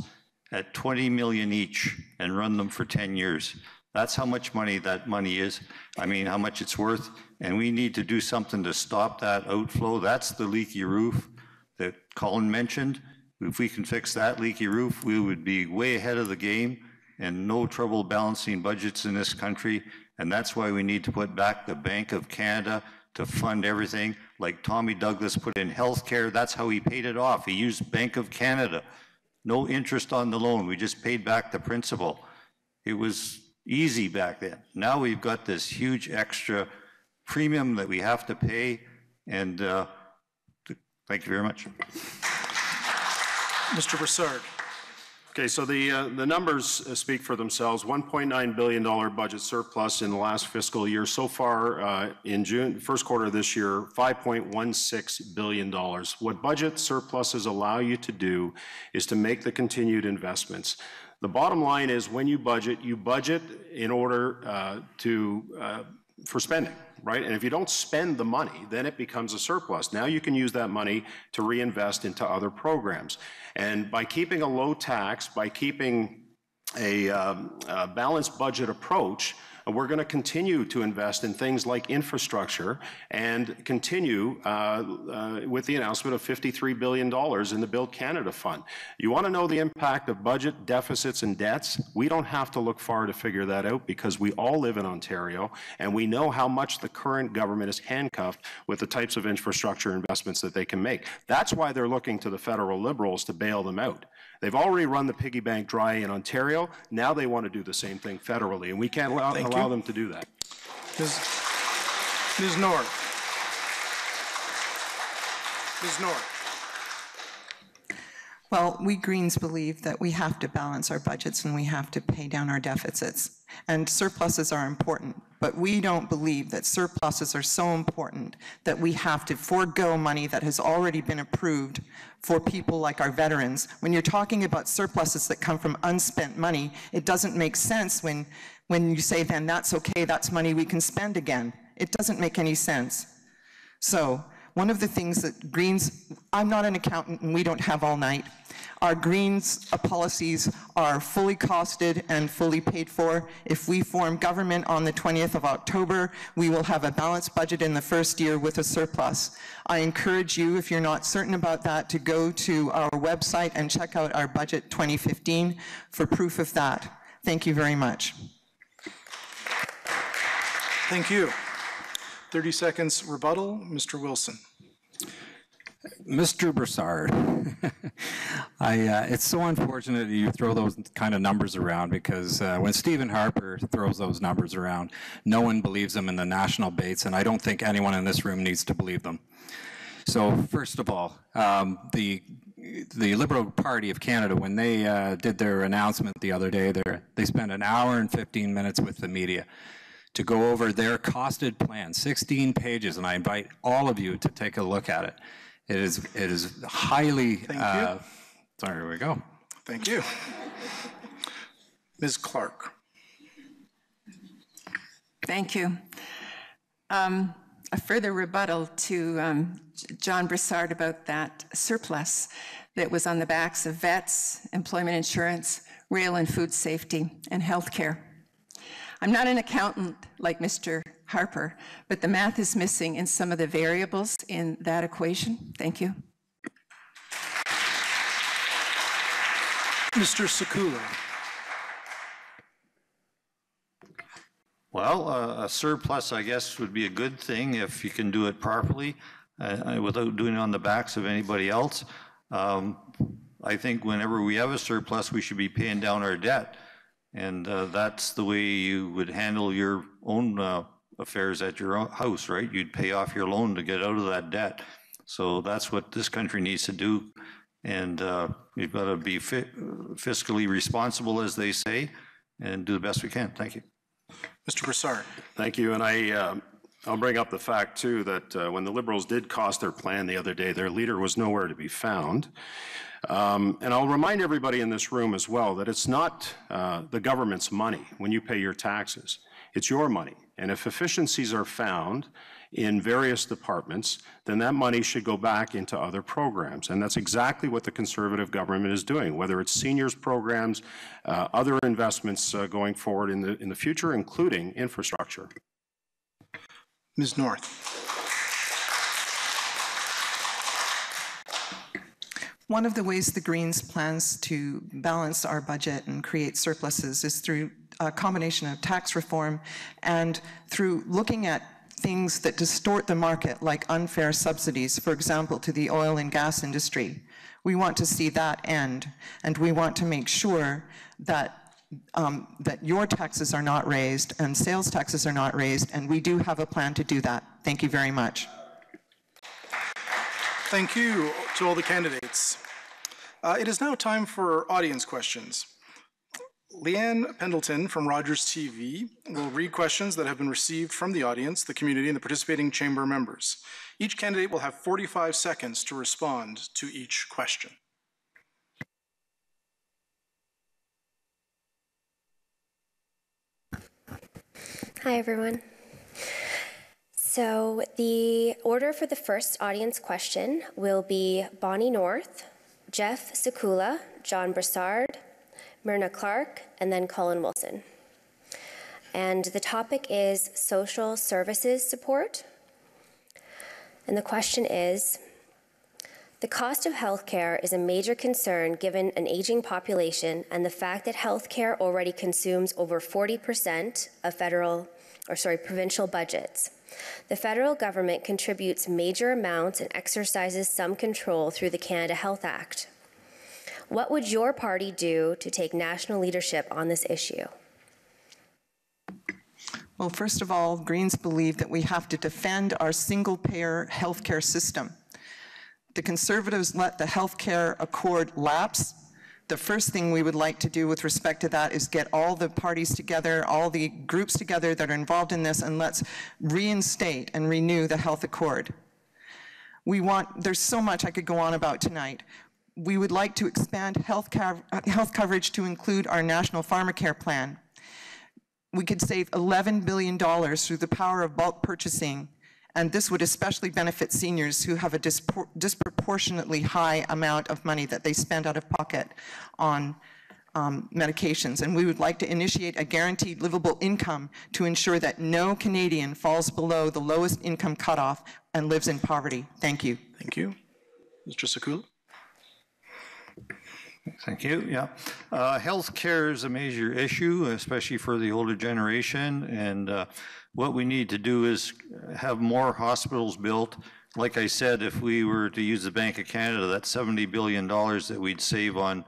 at 20 million each and run them for 10 years. That's how much money that money is. I mean, how much it's worth. And we need to do something to stop that outflow. That's the leaky roof that Colin mentioned. If we can fix that leaky roof, we would be way ahead of the game and no trouble balancing budgets in this country. And that's why we need to put back the Bank of Canada to fund everything. Like Tommy Douglas put in healthcare, that's how he paid it off. He used Bank of Canada. No interest on the loan, we just paid back the principal. It was easy back then. Now we've got this huge extra premium that we have to pay, and thank you very much. Mr. Brassard. Okay, so the numbers speak for themselves. $1.9 billion budget surplus in the last fiscal year. So far in June, first quarter of this year, $5.16 billion. What budget surpluses allow you to do is to make the continued investments. The bottom line is when you budget in order for spending, right? And if you don't spend the money, then it becomes a surplus. Now you can use that money to reinvest into other programs. And by keeping a low tax, by keeping a balanced budget approach, we're going to continue to invest in things like infrastructure and continue with the announcement of $53 billion in the Build Canada Fund. You want to know the impact of budget deficits and debts? We don't have to look far to figure that out because we all live in Ontario and we know how much the current government is handcuffed with the types of infrastructure investments that they can make. That's why they're looking to the federal Liberals to bail them out. They've already run the piggy bank dry in Ontario. Now they want to do the same thing federally, and we can't allow them to do that. Ms. North. Ms. North. Well, we Greens believe that we have to balance our budgets and we have to pay down our deficits. And surpluses are important, but we don't believe that surpluses are so important that we have to forego money that has already been approved for people like our veterans. When you're talking about surpluses that come from unspent money, it doesn't make sense when you say, then that's okay, that's money we can spend again. It doesn't make any sense. So one of the things that Greens, I'm not an accountant and we don't have all night. Our Greens policies are fully costed and fully paid for. If we form government on the 20th of October, we will have a balanced budget in the first year with a surplus. I encourage you, if you're not certain about that, to go to our website and check out our budget 2015 for proof of that. Thank you very much. Thank you. 30 seconds rebuttal, Mr. Wilson. Mr. Brassard, it's so unfortunate that you throw those kind of numbers around because when Stephen Harper throws those numbers around, no one believes them in the national debates, and I don't think anyone in this room needs to believe them. So first of all, the Liberal Party of Canada, when they did their announcement the other day, they spent an hour and 15 minutes with the media to go over their costed plan, 16 pages, and I invite all of you to take a look at it. It is highly, there we go. Thank you. Ms. Clark. Thank you. A further rebuttal to John Brassard about that surplus that was on the backs of vets, employment insurance, rail and food safety, and healthcare. I'm not an accountant like Mr. Harper, but the math is missing in some of the variables in that equation. Thank you. Mr. Sakula. Well, a surplus, I guess, would be a good thing if you can do it properly without doing it on the backs of anybody else. I think whenever we have a surplus, we should be paying down our debt. And that's the way you would handle your own affairs at your own house, right? You'd pay off your loan to get out of that debt. So that's what this country needs to do. And we've got to be fiscally responsible, as they say, and do the best we can. Thank you. Mr. Brassard. Thank you. And I'll bring up the fact, too, that when the Liberals did cost their plan the other day, their leader was nowhere to be found. And I'll remind everybody in this room as well that it's not the government's money when you pay your taxes. It's your money. And if efficiencies are found in various departments, then that money should go back into other programs. And that's exactly what the Conservative government is doing, whether it's seniors programs, other investments going forward in the future, including infrastructure. Ms. North. One of the ways the Greens plans to balance our budget and create surpluses is through a combination of tax reform and through looking at things that distort the market, like unfair subsidies, for example, to the oil and gas industry. We want to see that end, and we want to make sure that that your taxes are not raised and sales taxes are not raised, and we do have a plan to do that. Thank you very much. Thank you to all the candidates. It is now time for audience questions. Leanne Pendleton from Rogers TV will read questions that have been received from the audience, the community, and the participating chamber members. Each candidate will have 45 seconds to respond to each question. Hi, everyone. So the order for the first audience question will be Bonnie North, Jeff Sakula, John Brassard, Myrna Clark, and then Colin Wilson. And the topic is social services support. And the question is, the cost of healthcare is a major concern given an aging population and the fact that healthcare already consumes over 40% of provincial budgets. The federal government contributes major amounts and exercises some control through the Canada Health Act. What would your party do to take national leadership on this issue? Well, first of all, Greens believe that we have to defend our single-payer healthcare system. The Conservatives let the healthcare accord lapse. The first thing we would like to do with respect to that is get all the parties together, all the groups together that are involved in this, and let's reinstate and renew the health accord. There's so much I could go on about tonight. We would like to expand health coverage to include our national pharmacare plan. We could save $11 billion through the power of bulk purchasing, and this would especially benefit seniors who have a disproportionately high amount of money that they spend out of pocket on medications. And we would like to initiate a guaranteed livable income to ensure that no Canadian falls below the lowest income cutoff and lives in poverty. Thank you. Thank you. Mr. Sakula. Thank you. Yeah. Healthcare is a major issue, especially for the older generation. And what we need to do is have more hospitals built. Like I said, if we were to use the Bank of Canada, that $70 billion that we'd save on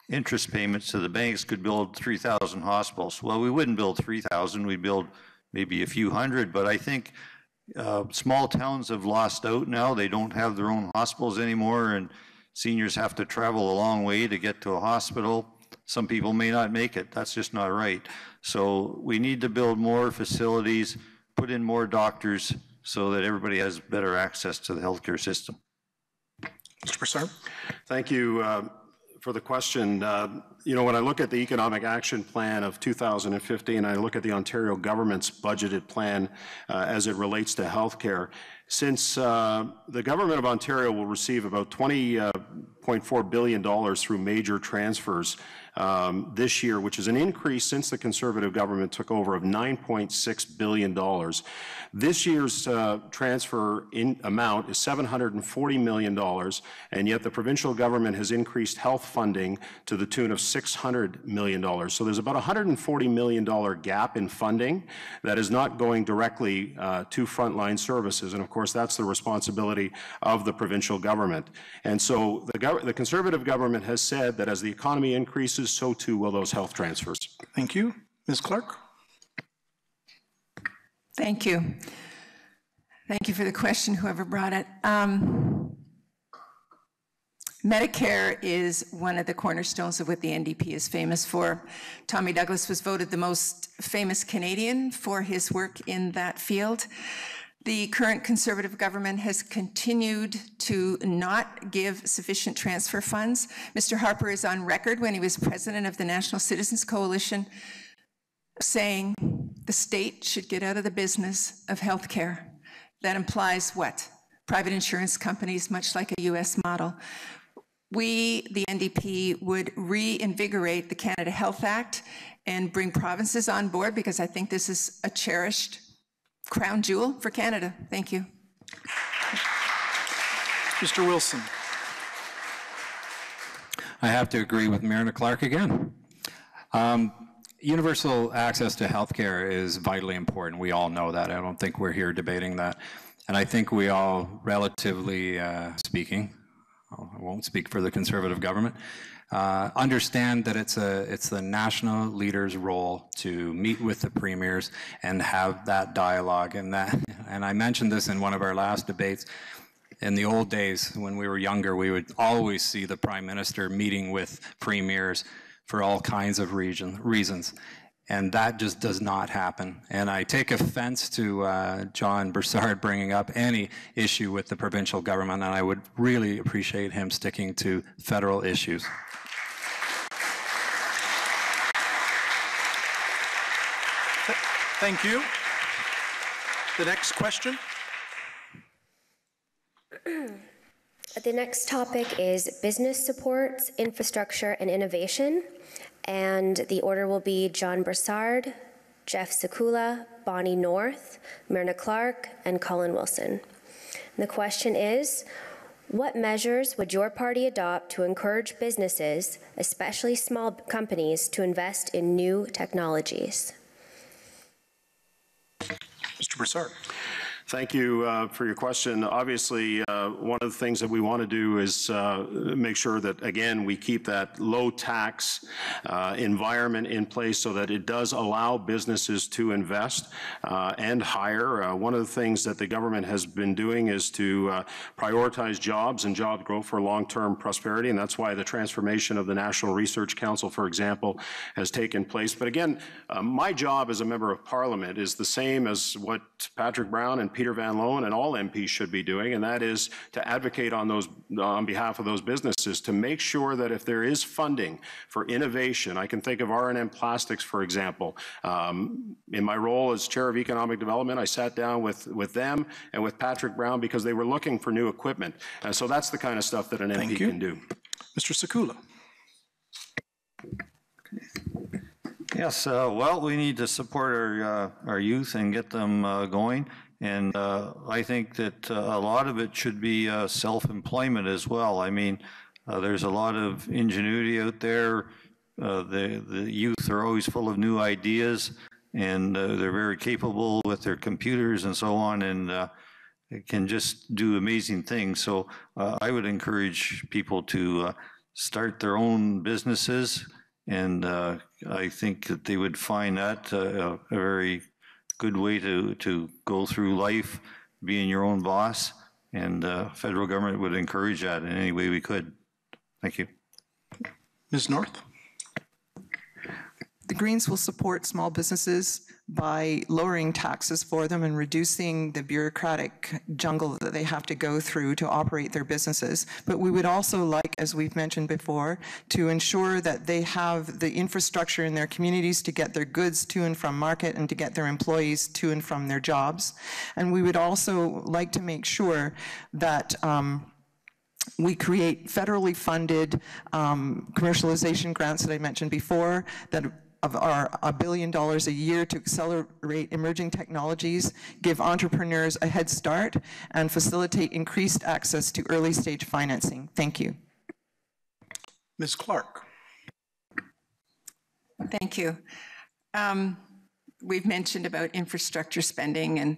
interest payments to the banks could build 3,000 hospitals. Well, we wouldn't build 3,000, we'd build maybe a few hundred, but I think small towns have lost out now. They don't have their own hospitals anymore, and seniors have to travel a long way to get to a hospital. Some people may not make it. That's just not right. So we need to build more facilities, put in more doctors so that everybody has better access to the healthcare system. Mr. Brassard. Thank you for the question. When I look at the Economic Action Plan of 2015, I look at the Ontario government's budgeted plan as it relates to healthcare. Since the government of Ontario will receive about $20.4 billion through major transfers this year, which is an increase since the Conservative government took over of $9.6 billion. This year's transfer amount is $740 million, and yet the provincial government has increased health funding to the tune of $600 million. So there's about a $140 million gap in funding that is not going directly to frontline services. And of course, that's the responsibility of the provincial government. And so the Conservative government has said that as the economy increases, so too will those health transfers. Thank you. Ms. Clark. Thank you. Thank you for the question, whoever brought it. Medicare is one of the cornerstones of what the NDP is famous for. Tommy Douglas was voted the most famous Canadian for his work in that field. The current Conservative government has continued to not give sufficient transfer funds. Mr. Harper is on record when he was president of the National Citizens Coalition saying The state should get out of the business of healthcare. That implies what? Private insurance companies, much like a US model. We, the NDP, would reinvigorate the Canada Health Act and bring provinces on board, because I think this is a cherished crown jewel for Canada. Thank you. Mr. Wilson. I have to agree with Myrna Clark again. Universal access to healthcare is vitally important. We all know that. I don't think we're here debating that. And I think we all, relatively speaking, I won't speak for the Conservative government, understand that it's the national leader's role to meet with the premiers and have that dialogue. And I mentioned this in one of our last debates. In the old days, when we were younger, we would always see the Prime Minister meeting with premiers for all kinds of reasons. And that just does not happen. And I take offense to John Brassard bringing up any issue with the provincial government, and I would really appreciate him sticking to federal issues. Thank you. The next question. The next topic is business supports, infrastructure, and innovation. And the order will be John Brassard, Jeff Sakula, Bonnie North, Myrna Clark, and Colin Wilson. And the question is, what measures would your party adopt to encourage businesses, especially small companies, to invest in new technologies? Mr. Brassard. Thank you for your question. Obviously, one of the things that we want to do is make sure that, again, we keep that low tax environment in place so that it does allow businesses to invest and hire. One of the things that the government has been doing is to prioritize jobs and job growth for long-term prosperity, and that's why the transformation of the National Research Council, for example, has taken place. But again, my job as a member of Parliament is the same as what Patrick Brown and Peter Van Loan and all MPs should be doing, and that is to advocate on behalf of those businesses to make sure that if there is funding for innovation, I can think of R&M Plastics, for example. In my role as Chair of Economic Development, I sat down with them and with Patrick Brown because they were looking for new equipment. And so that's the kind of stuff that an MP can do. Mr. Sakula. Yes, well, we need to support our youth and get them going. And I think that a lot of it should be self-employment as well. I mean, there's a lot of ingenuity out there. The youth are always full of new ideas, and they're very capable with their computers and so on, and can just do amazing things. So I would encourage people to start their own businesses, and I think that they would find that a very good way to go through life, being your own boss, and federal government would encourage that in any way we could. Thank you. Ms. North. The Greens will support small businesses by lowering taxes for them and reducing the bureaucratic jungle that they have to go through to operate their businesses. But we would also like, as we've mentioned before, to ensure that they have the infrastructure in their communities to get their goods to and from market and to get their employees to and from their jobs. And we would also like to make sure that we create federally funded commercialization grants that I mentioned before that are $1 billion a year to accelerate emerging technologies, give entrepreneurs a head start, and facilitate increased access to early stage financing. Thank you. Ms. Clark. Thank you. We've mentioned about infrastructure spending and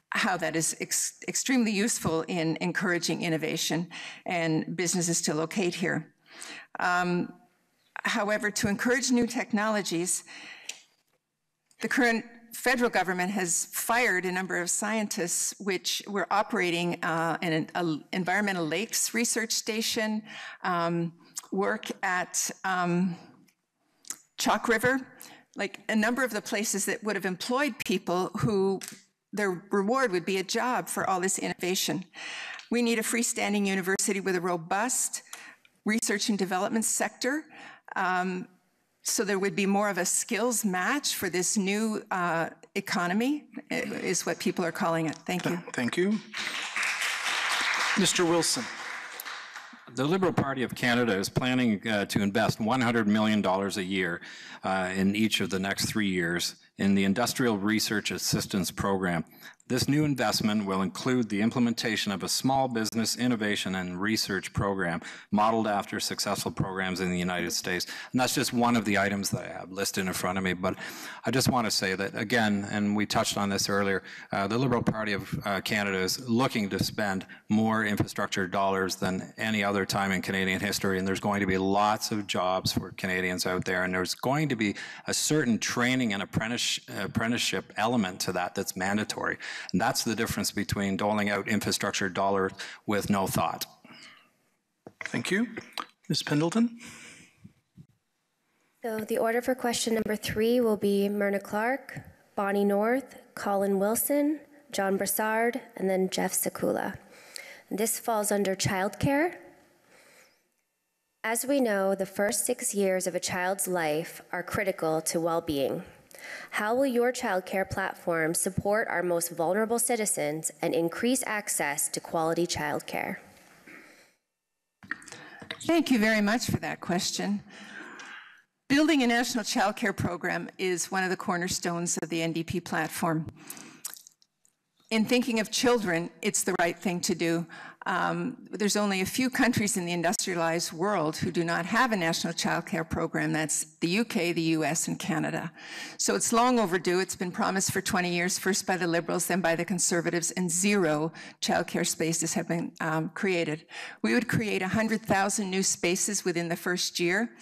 how that is extremely useful in encouraging innovation and businesses to locate here. However, to encourage new technologies, the current federal government has fired a number of scientists which were operating in an environmental lakes research station, work at Chalk River, like a number of the places that would have employed people who their reward would be a job for all this innovation. We need a freestanding university with a robust research and development sector So there would be more of a skills match for this new economy, is what people are calling it. Thank you. Thank you. Mr. Wilson. The Liberal Party of Canada is planning to invest $100 million a year in each of the next 3 years in the Industrial Research Assistance Program. This new investment will include the implementation of a small business innovation and research program modeled after successful programs in the United States. And that's just one of the items that I have listed in front of me. But I just want to say that, again, and we touched on this earlier, the Liberal Party of Canada is looking to spend more infrastructure dollars than any other time in Canadian history. And there's going to be lots of jobs for Canadians out there. And there's going to be a certain training and apprenticeship element to that that's mandatory. And that's the difference between doling out infrastructure dollars with no thought. Thank you. Ms. Pendleton. So the order for question number 3 will be Myrna Clark, Bonnie North, Colin Wilson, John Brassard, and then Jeff Sakula. This falls under childcare. As we know, the first 6 years of a child's life are critical to well-being. How will your childcare platform support our most vulnerable citizens and increase access to quality childcare? Thank you very much for that question. Building a national childcare program is one of the cornerstones of the NDP platform. In thinking of children, it's the right thing to do. There's only a few countries in the industrialized world who do not have a national child care program. That's the UK, the US, and Canada. So it's long overdue. It's been promised for 20 years, first by the Liberals, then by the Conservatives, and 0 child care spaces have been created. We would create 100,000 new spaces within the first year.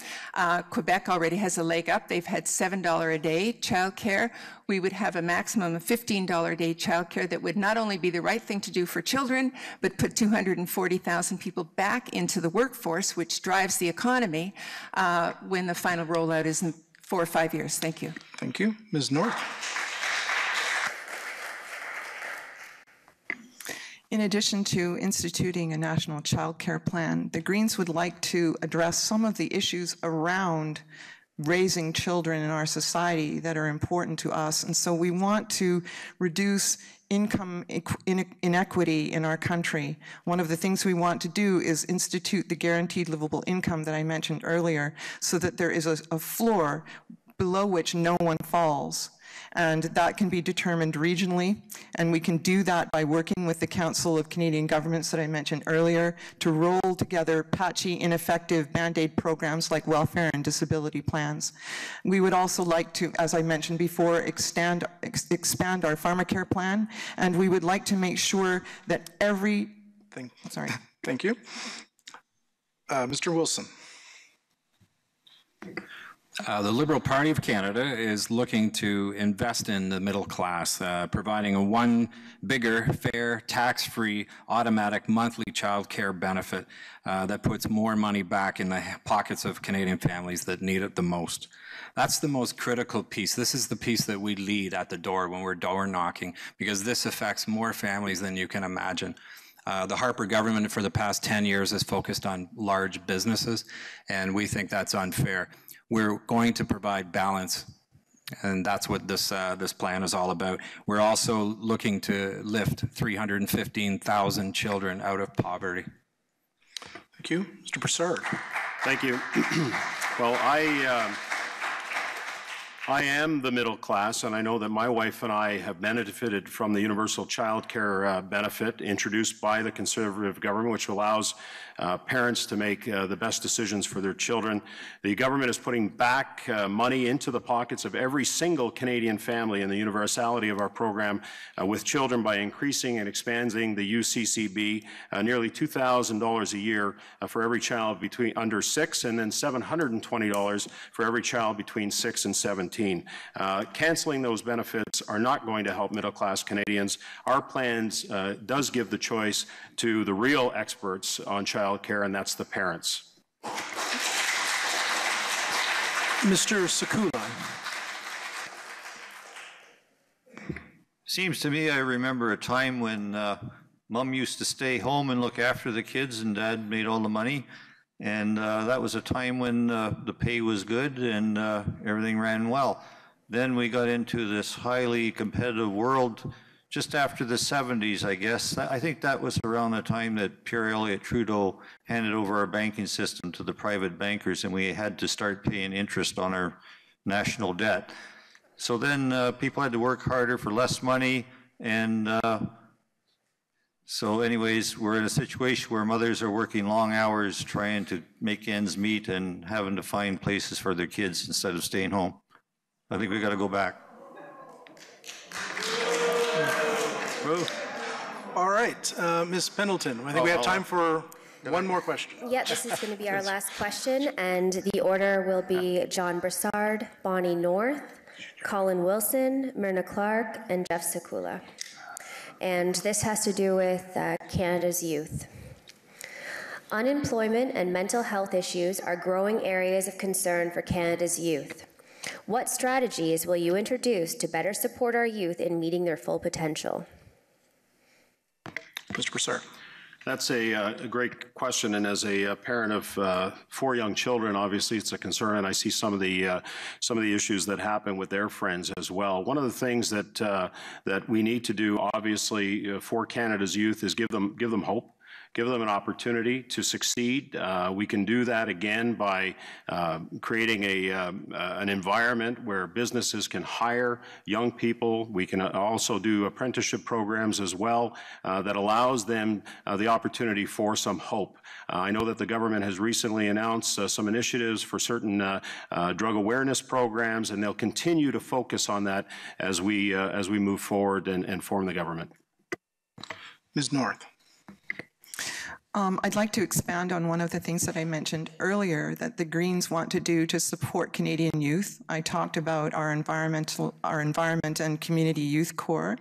Quebec already has a leg up. They've had $7 a day child care. We would have a maximum of $15 a day child care that would not only be the right thing to do for children, but put 240,000 people back into the workforce, which drives the economy when the final rollout is in 4 or 5 years. Thank you. Thank you. Ms. North. In addition to instituting a national child care plan, the Greens would like to address some of the issues around raising children in our society that are important to us. And so we want to reduce income inequity in our country. One of the things we want to do is institute the guaranteed livable income that I mentioned earlier, so that there is a floor below which no one falls. And that can be determined regionally, and we can do that by working with the Council of Canadian Governments that I mentioned earlier to roll together patchy, ineffective Band-Aid programs like welfare and disability plans. We would also like to, as I mentioned before, expand our pharmacare plan, and we would like to make sure that every... Thank you. Mr. Wilson. The Liberal Party of Canada is looking to invest in the middle class, providing one bigger, fair, tax-free, automatic monthly child care benefit that puts more money back in the pockets of Canadian families that need it the most. That's the most critical piece. This is the piece that we lead at the door when we're door knocking, because this affects more families than you can imagine. The Harper government for the past 10 years has focused on large businesses, and we think that's unfair. We're going to provide balance, and that's what this plan is all about. We're also looking to lift 315,000 children out of poverty. Thank you. Mr. Brassard. Thank you. Well, I am the middle class, and I know that my wife and I have benefited from the universal child care benefit introduced by the Conservative government, which allows parents to make the best decisions for their children. The government is putting back money into the pockets of every single Canadian family in the universality of our program with children by increasing and expanding the UCCB, nearly $2,000 a year for every child between under 6, and then $720 for every child between 6 and 17. Canceling those benefits are not going to help middle-class Canadians. Our plans does give the choice to the real experts on child care, and that's the parents. Mr. Sakula. Seems to me I remember a time when Mom used to stay home and look after the kids, and Dad made all the money. And that was a time when the pay was good and everything ran well. Then we got into this highly competitive world just after the 70s, I guess. I think that was around the time that Pierre Elliott Trudeau handed over our banking system to the private bankers, and we had to start paying interest on our national debt. So then people had to work harder for less money, and so anyways, we're in a situation where mothers are working long hours trying to make ends meet and having to find places for their kids instead of staying home. I think we got to go back. All right, Ms. Pendleton, I think we have time for one more question. Yeah, this is going to be our last question, and the order will be John Brassard, Bonnie North, Colin Wilson, Myrna Clark, and Jeff Sakula. And this has to do with Canada's youth. Unemployment and mental health issues are growing areas of concern for Canada's youth. What strategies will you introduce to better support our youth in meeting their full potential? Mr. Brassard. That's a great question, and as a parent of 4 young children, obviously it's a concern, and I see some of the issues that happen with their friends as well. One of the things that we need to do, obviously, for Canada's youth is give them hope. Give them an opportunity to succeed. We can do that again by creating an environment where businesses can hire young people. We can also do apprenticeship programs as well that allows them the opportunity for some hope. I know that the government has recently announced some initiatives for certain drug awareness programs, and they'll continue to focus on that as we move forward and form the government. Ms. North. I'd like to expand on one of the things that I mentioned earlier that the Greens want to do to support Canadian youth. I talked about our environment and community youth corps,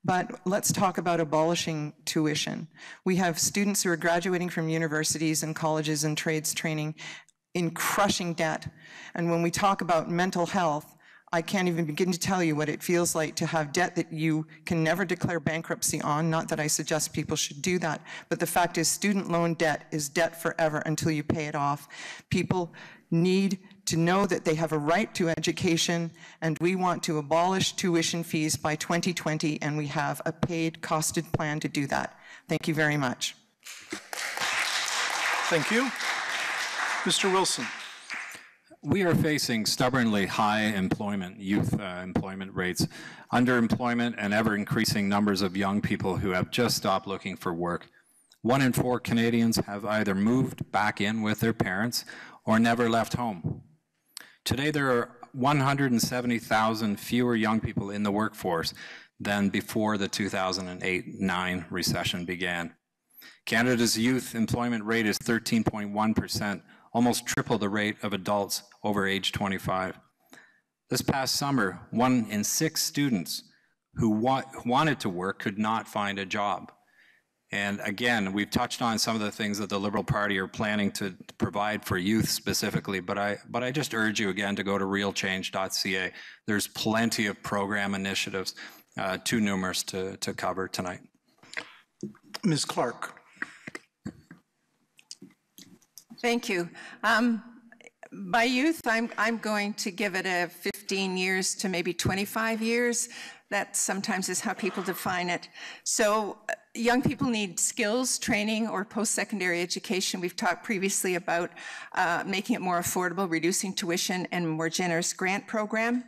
but let's talk about abolishing tuition. We have students who are graduating from universities and colleges and trades training in crushing debt. And when we talk about mental health, I can't even begin to tell you what it feels like to have debt that you can never declare bankruptcy on. Not that I suggest people should do that, but the fact is student loan debt is debt forever until you pay it off. People need to know that they have a right to education, and we want to abolish tuition fees by 2020, and we have a paid, costed plan to do that. Thank you very much. Thank you. Mr. Wilson. We are facing stubbornly high youth employment rates, underemployment, and ever-increasing numbers of young people who have just stopped looking for work. 1 in 4 Canadians have either moved back in with their parents or never left home. Today, there are 170,000 fewer young people in the workforce than before the 2008-9 recession began. Canada's youth employment rate is 13.1%, almost triple the rate of adults over age 25. This past summer, 1 in 6 students who wanted to work could not find a job. And again, we've touched on some of the things that the Liberal Party are planning to provide for youth specifically, but I just urge you again to go to realchange.ca. There's plenty of program initiatives, too numerous to cover tonight. Ms. Clark. Thank you. By youth, I'm going to give it a 15 years to maybe 25 years. That sometimes is how people define it. So young people need skills, training, or post-secondary education. We've talked previously about making it more affordable, reducing tuition, and a more generous grant program.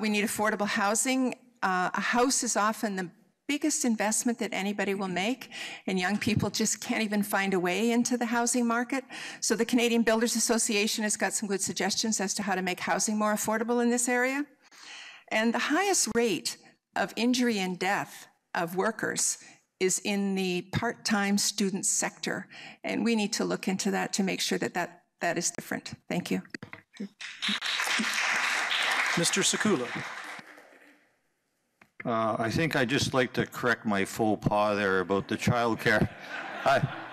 We need affordable housing. A house is often the biggest investment that anybody will make, and young people just can't even find a way into the housing market. So the Canadian Builders Association has got some good suggestions as to how to make housing more affordable in this area. And the highest rate of injury and death of workers is in the part-time student sector, and we need to look into that to make sure that that is different. Thank you. Mr. Sakula. I think I'd just like to correct my faux pas there about the child care.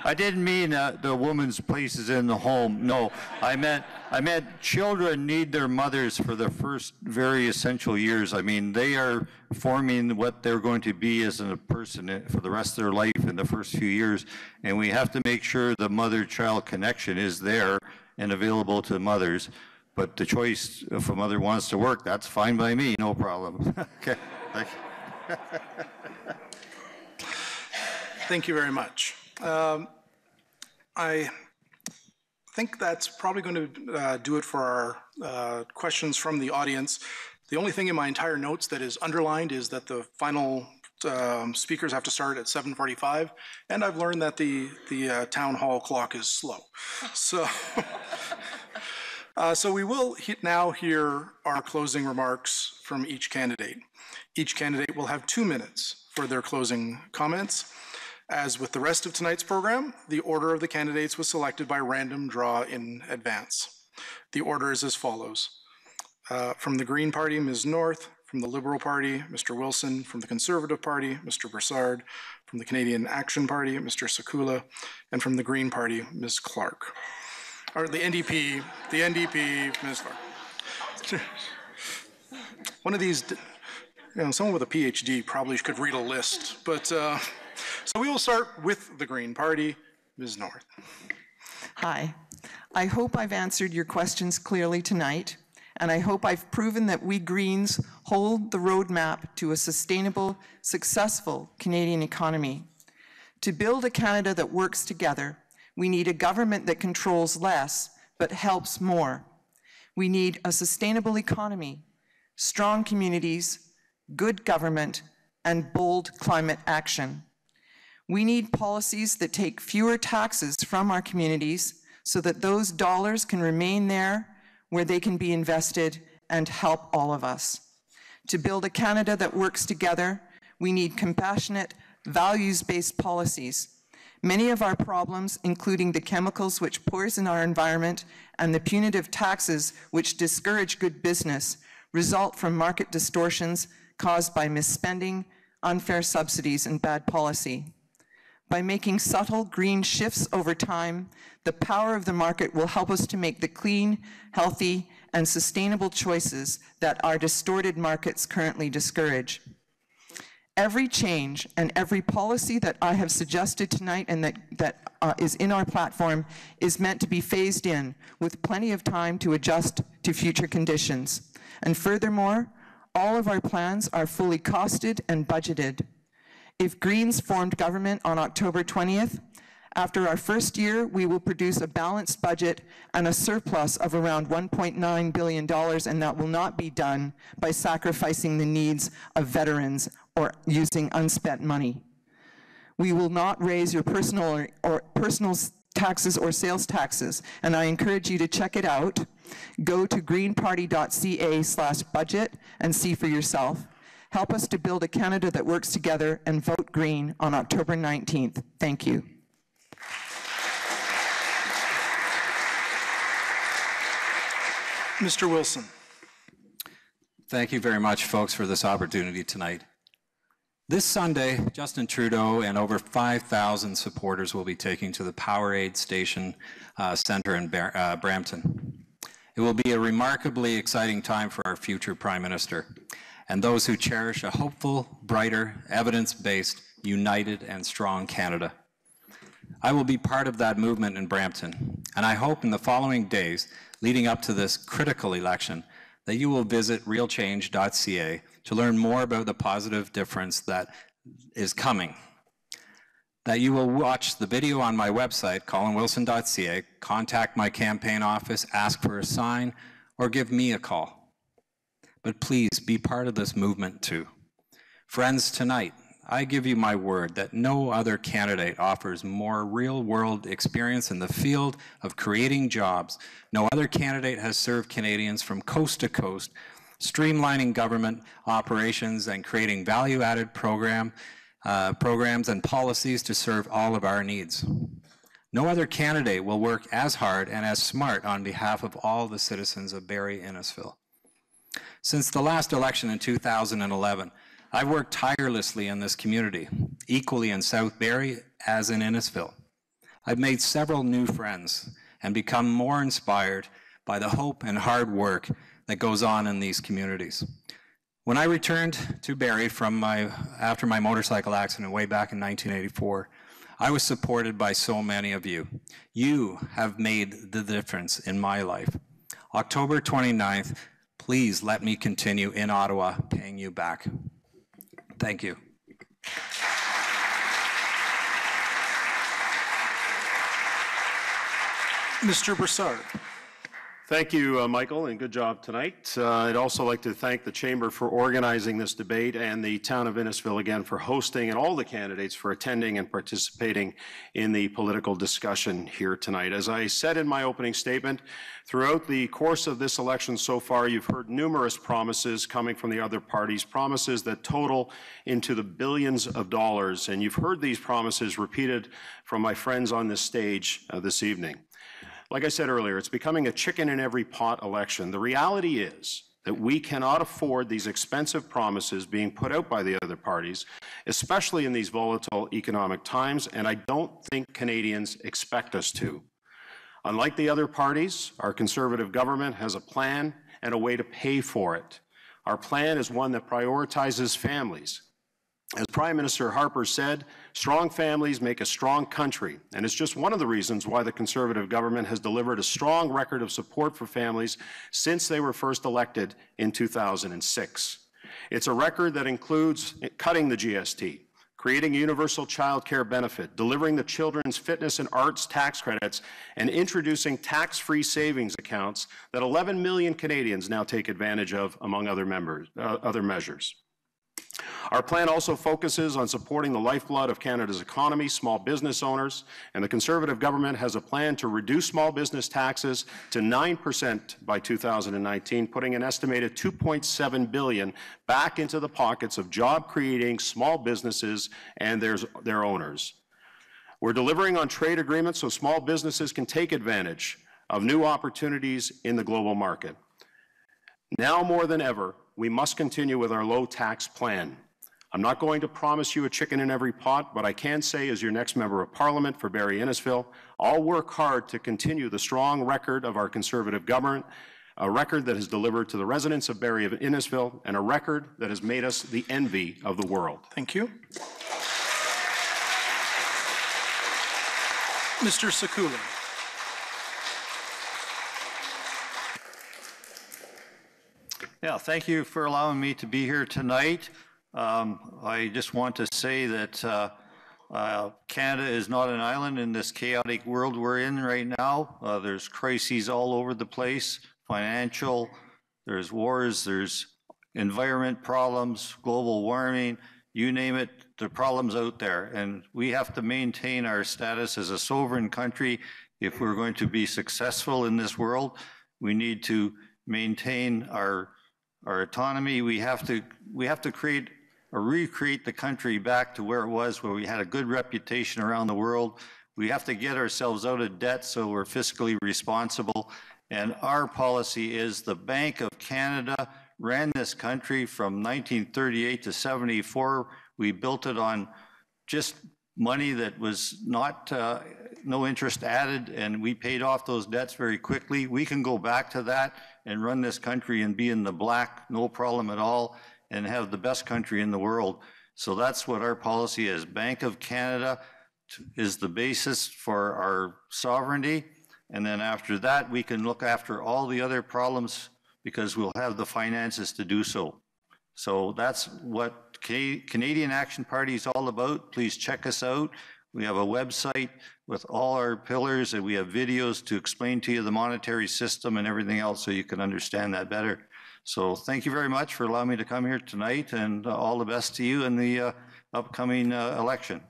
I didn't mean the woman's place is in the home. No, I meant children need their mothers for the first very essential years. I mean, they are forming what they're going to be as a person for the rest of their life in the first few years, and we have to make sure the mother-child connection is there and available to mothers. But the choice, if a mother wants to work, that's fine by me, no problem. Okay, thank you. Thank you very much. I think that's probably going to do it for our questions from the audience. The only thing in my entire notes that is underlined is that the final speakers have to start at 7:45, and I've learned that the town hall clock is slow. So, so we will now hear our closing remarks from each candidate. Each candidate will have 2 minutes for their closing comments. As with the rest of tonight's program, the order of the candidates was selected by random draw in advance. The order is as follows. From the Green Party, Ms. North. From the Liberal Party, Mr. Wilson. From the Conservative Party, Mr. Brassard. From the Canadian Action Party, Mr. Sakula. And from the Green Party, Ms. Clark. Or the NDP, Ms. Clark. One of these, someone with a PhD probably could read a list, but so we will start with the Green Party, Ms. North. Hi. I hope I've answered your questions clearly tonight, and I hope I've proven that we Greens hold the roadmap to a sustainable, successful Canadian economy. To build a Canada that works together, we need a government that controls less but helps more. We need a sustainable economy, strong communities, good government, and bold climate action. We need policies that take fewer taxes from our communities so that those dollars can remain there where they can be invested and help all of us. To build a Canada that works together, we need compassionate, values-based policies. Many of our problems, including the chemicals which poison our environment and the punitive taxes which discourage good business, result from market distortions caused by misspending, unfair subsidies, and bad policy. By making subtle green shifts over time, the power of the market will help us to make the clean, healthy, and sustainable choices that our distorted markets currently discourage. Every change and every policy that I have suggested tonight and that is in our platform is meant to be phased in with plenty of time to adjust to future conditions. And furthermore, all of our plans are fully costed and budgeted. If Greens formed government on October 20th, after our first year, we will produce a balanced budget and a surplus of around $1.9 billion, and that will not be done by sacrificing the needs of veterans or using unspent money. We will not raise your personal taxes or sales taxes, and I encourage you to check it out. Go to greenparty.ca/budget and see for yourself. Help us to build a Canada that works together and vote Green on October 19th. Thank you. Mr. Wilson. Thank you very much, folks, for this opportunity tonight. This Sunday, Justin Trudeau and over 5,000 supporters will be taking to the Powerade Station Centre in Brampton. It will be a remarkably exciting time for our future Prime Minister and those who cherish a hopeful, brighter, evidence-based, united, and strong Canada. I will be part of that movement in Brampton, and I hope in the following days, leading up to this critical election, that you will visit realchange.ca to learn more about the positive difference that is coming. That you will watch the video on my website, colinwilson.ca, contact my campaign office, ask for a sign, or give me a call. But please be part of this movement too. Friends, tonight, I give you my word that no other candidate offers more real-world experience in the field of creating jobs. No other candidate has served Canadians from coast to coast, streamlining government operations and creating value-added programs and policies to serve all of our needs. No other candidate will work as hard and as smart on behalf of all the citizens of Barrie-Innisfil. Since the last election in 2011, I've worked tirelessly in this community, equally in South Barrie as in Innisfil. I've made several new friends and become more inspired by the hope and hard work that goes on in these communities. When I returned to Barrie after my motorcycle accident way back in 1984, I was supported by so many of you. You have made the difference in my life. October 29th, please let me continue in Ottawa paying you back. Thank you. Mr. Brassard. Thank you, Michael, and good job tonight. I'd also like to thank the Chamber for organizing this debate and the town of Innisfil again for hosting, and all the candidates for attending and participating in the political discussion here tonight. As I said in my opening statement, throughout the course of this election so far, you've heard numerous promises coming from the other parties, promises that total into the billions of dollars, and you've heard these promises repeated from my friends on this stage this evening. Like I said earlier, it's becoming a chicken in every pot election. The reality is that we cannot afford these expensive promises being put out by the other parties, especially in these volatile economic times, and I don't think Canadians expect us to. Unlike the other parties, our Conservative government has a plan and a way to pay for it. Our plan is one that prioritizes families. As Prime Minister Harper said, strong families make a strong country, and it's just one of the reasons why the Conservative government has delivered a strong record of support for families since they were first elected in 2006. It's a record that includes cutting the GST, creating a universal child care benefit, delivering the children's fitness and arts tax credits, and introducing tax-free savings accounts that 11 million Canadians now take advantage of, among other measures. Our plan also focuses on supporting the lifeblood of Canada's economy, small business owners, and the Conservative government has a plan to reduce small business taxes to 9% by 2019, putting an estimated $2.7 billion back into the pockets of job-creating small businesses and their owners. We're delivering on trade agreements so small businesses can take advantage of new opportunities in the global market. Now more than ever, we must continue with our low tax plan. I'm not going to promise you a chicken in every pot, but I can say as your next member of Parliament for Barrie-Innisfil, I'll work hard to continue the strong record of our Conservative government, a record that has delivered to the residents of Barrie-Innisfil, and a record that has made us the envy of the world. Thank you. Mr. Sakula. Yeah, thank you for allowing me to be here tonight. I just want to say that Canada is not an island in this chaotic world we're in right now. There's crises all over the place, financial, there's wars, there's environment problems, global warming, you name it, there are problems out there. And we have to maintain our status as a sovereign country. If we're going to be successful in this world, we need to maintain our autonomy. We have to create or recreate the country back to where it was, where we had a good reputation around the world. We have to get ourselves out of debt so we're fiscally responsible. And our policy is the Bank of Canada ran this country from 1938 to 74. We built it on just money that was not, no interest added, and we paid off those debts very quickly. We can go back to that and run this country and be in the black, no problem at all, and have the best country in the world. So that's what our policy is. Bank of Canada is the basis for our sovereignty. And then after that, we can look after all the other problems because we'll have the finances to do so. So that's what Canadian Action Party is all about. Please check us out. We have a website with all our pillars, and we have videos to explain to you the monetary system and everything else so you can understand that better. So thank you very much for allowing me to come here tonight, and all the best to you in the upcoming election.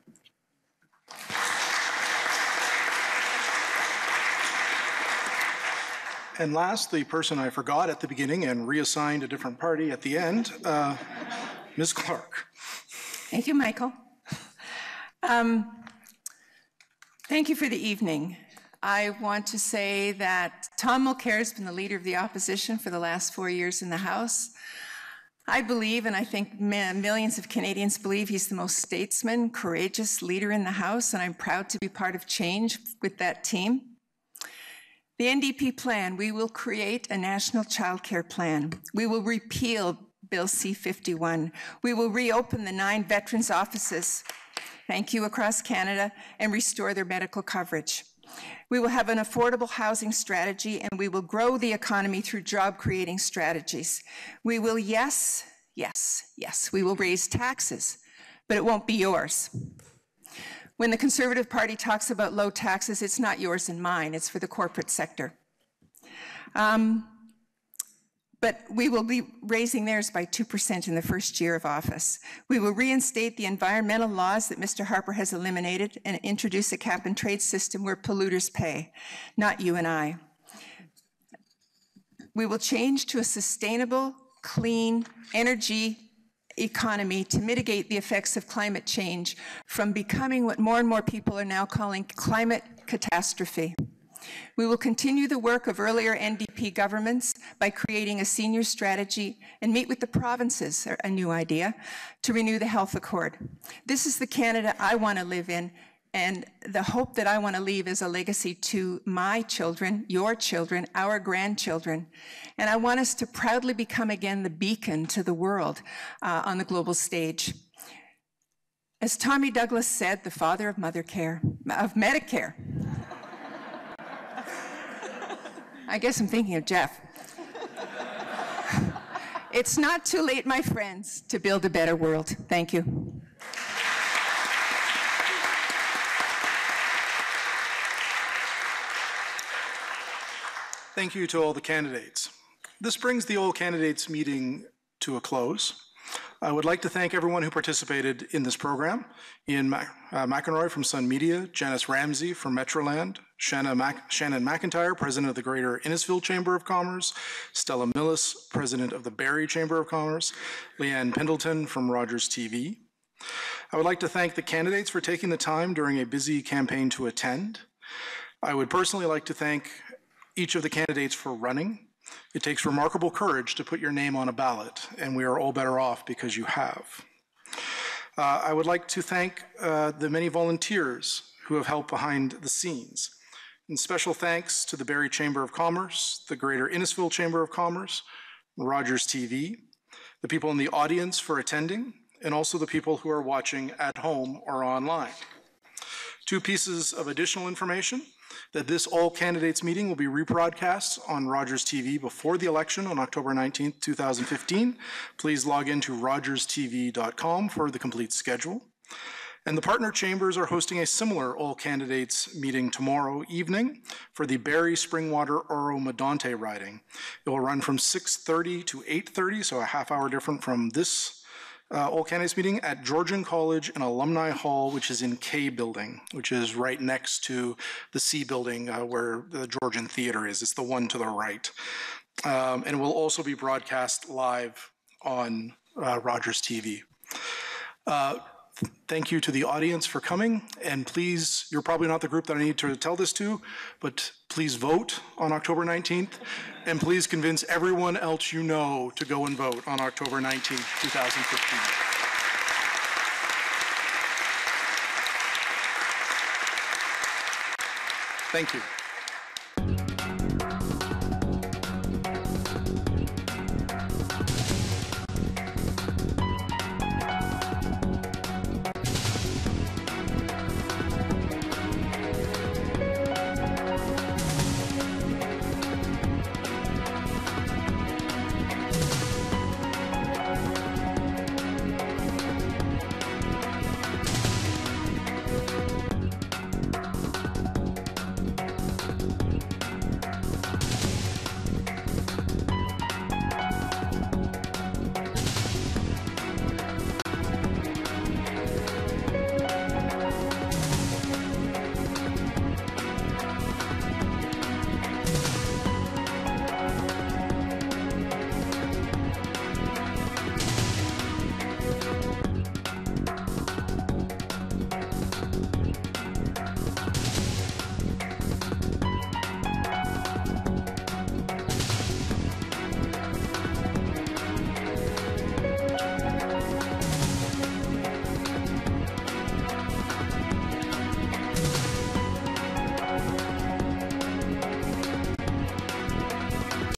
And last, the person I forgot at the beginning and reassigned a different party at the end, Ms. Clark. Thank you, Michael. Thank you for the evening. I want to say that Tom Mulcair has been the leader of the opposition for the last 4 years in the House. I believe, and I think millions of Canadians believe, he's the most statesman, courageous leader in the House, and I'm proud to be part of change with that team. The NDP plan, we will create a national childcare plan. We will repeal Bill C-51. We will reopen the 9 veterans' offices, thank you, across Canada, and restore their medical coverage. We will have an affordable housing strategy, and we will grow the economy through job-creating strategies. We will, yes, we will raise taxes, but it won't be yours. When the Conservative Party talks about low taxes, it's not yours and mine, it's for the corporate sector. But we will be raising theirs by 2% in the first year of office. We will reinstate the environmental laws that Mr. Harper has eliminated and introduce a cap-and-trade system where polluters pay, not you and I. We will change to a sustainable, clean energy economy to mitigate the effects of climate change from becoming what more and more people are now calling climate catastrophe. We will continue the work of earlier NDP governments by creating a senior strategy and meet with the provinces, a new idea, to renew the health accord. This is the Canada I want to live in, and the hope that I want to leave as a legacy to my children, your children, our grandchildren. And I want us to proudly become again the beacon to the world on the global stage. As Tommy Douglas said, the father of Medicare. I guess I'm thinking of Jeff. It's not too late, my friends, to build a better world. Thank you. Thank you to all the candidates. This brings the all candidates meeting to a close. I would like to thank everyone who participated in this program. Ian McEnroy from Sun Media, Janice Ramsey from Metroland, Shannon McIntyre, President of the Greater Innisfil Chamber of Commerce, Stella Millis, President of the Barrie Chamber of Commerce, Leanne Pendleton from Rogers TV. I would like to thank the candidates for taking the time during a busy campaign to attend. I would personally like to thank each of the candidates for running. It takes remarkable courage to put your name on a ballot, and we are all better off because you have. I would like to thank the many volunteers who have helped behind the scenes. And special thanks to the Barrie Chamber of Commerce, the Greater Innisfil Chamber of Commerce, Rogers TV, the people in the audience for attending, and also the people who are watching at home or online. 2 pieces of additional information: that this all candidates meeting will be rebroadcast on Rogers TV before the election on October 19th, 2015. Please log into rogerstv.com for the complete schedule. And the partner chambers are hosting a similar all candidates meeting tomorrow evening for the Barrie Springwater Oro Medonte riding. It will run from 6:30 to 8:30, so a half hour different from this all candidates meeting at Georgian College and Alumni Hall, which is in K building, which is right next to the C building where the Georgian Theater is. It's the one to the right. And it will also be broadcast live on Rogers TV. Thank you to the audience for coming, and please, you're probably not the group that I need to tell this to, but please vote on October 19th, and please convince everyone else you know to go and vote on October 19th, 2015. Thank you.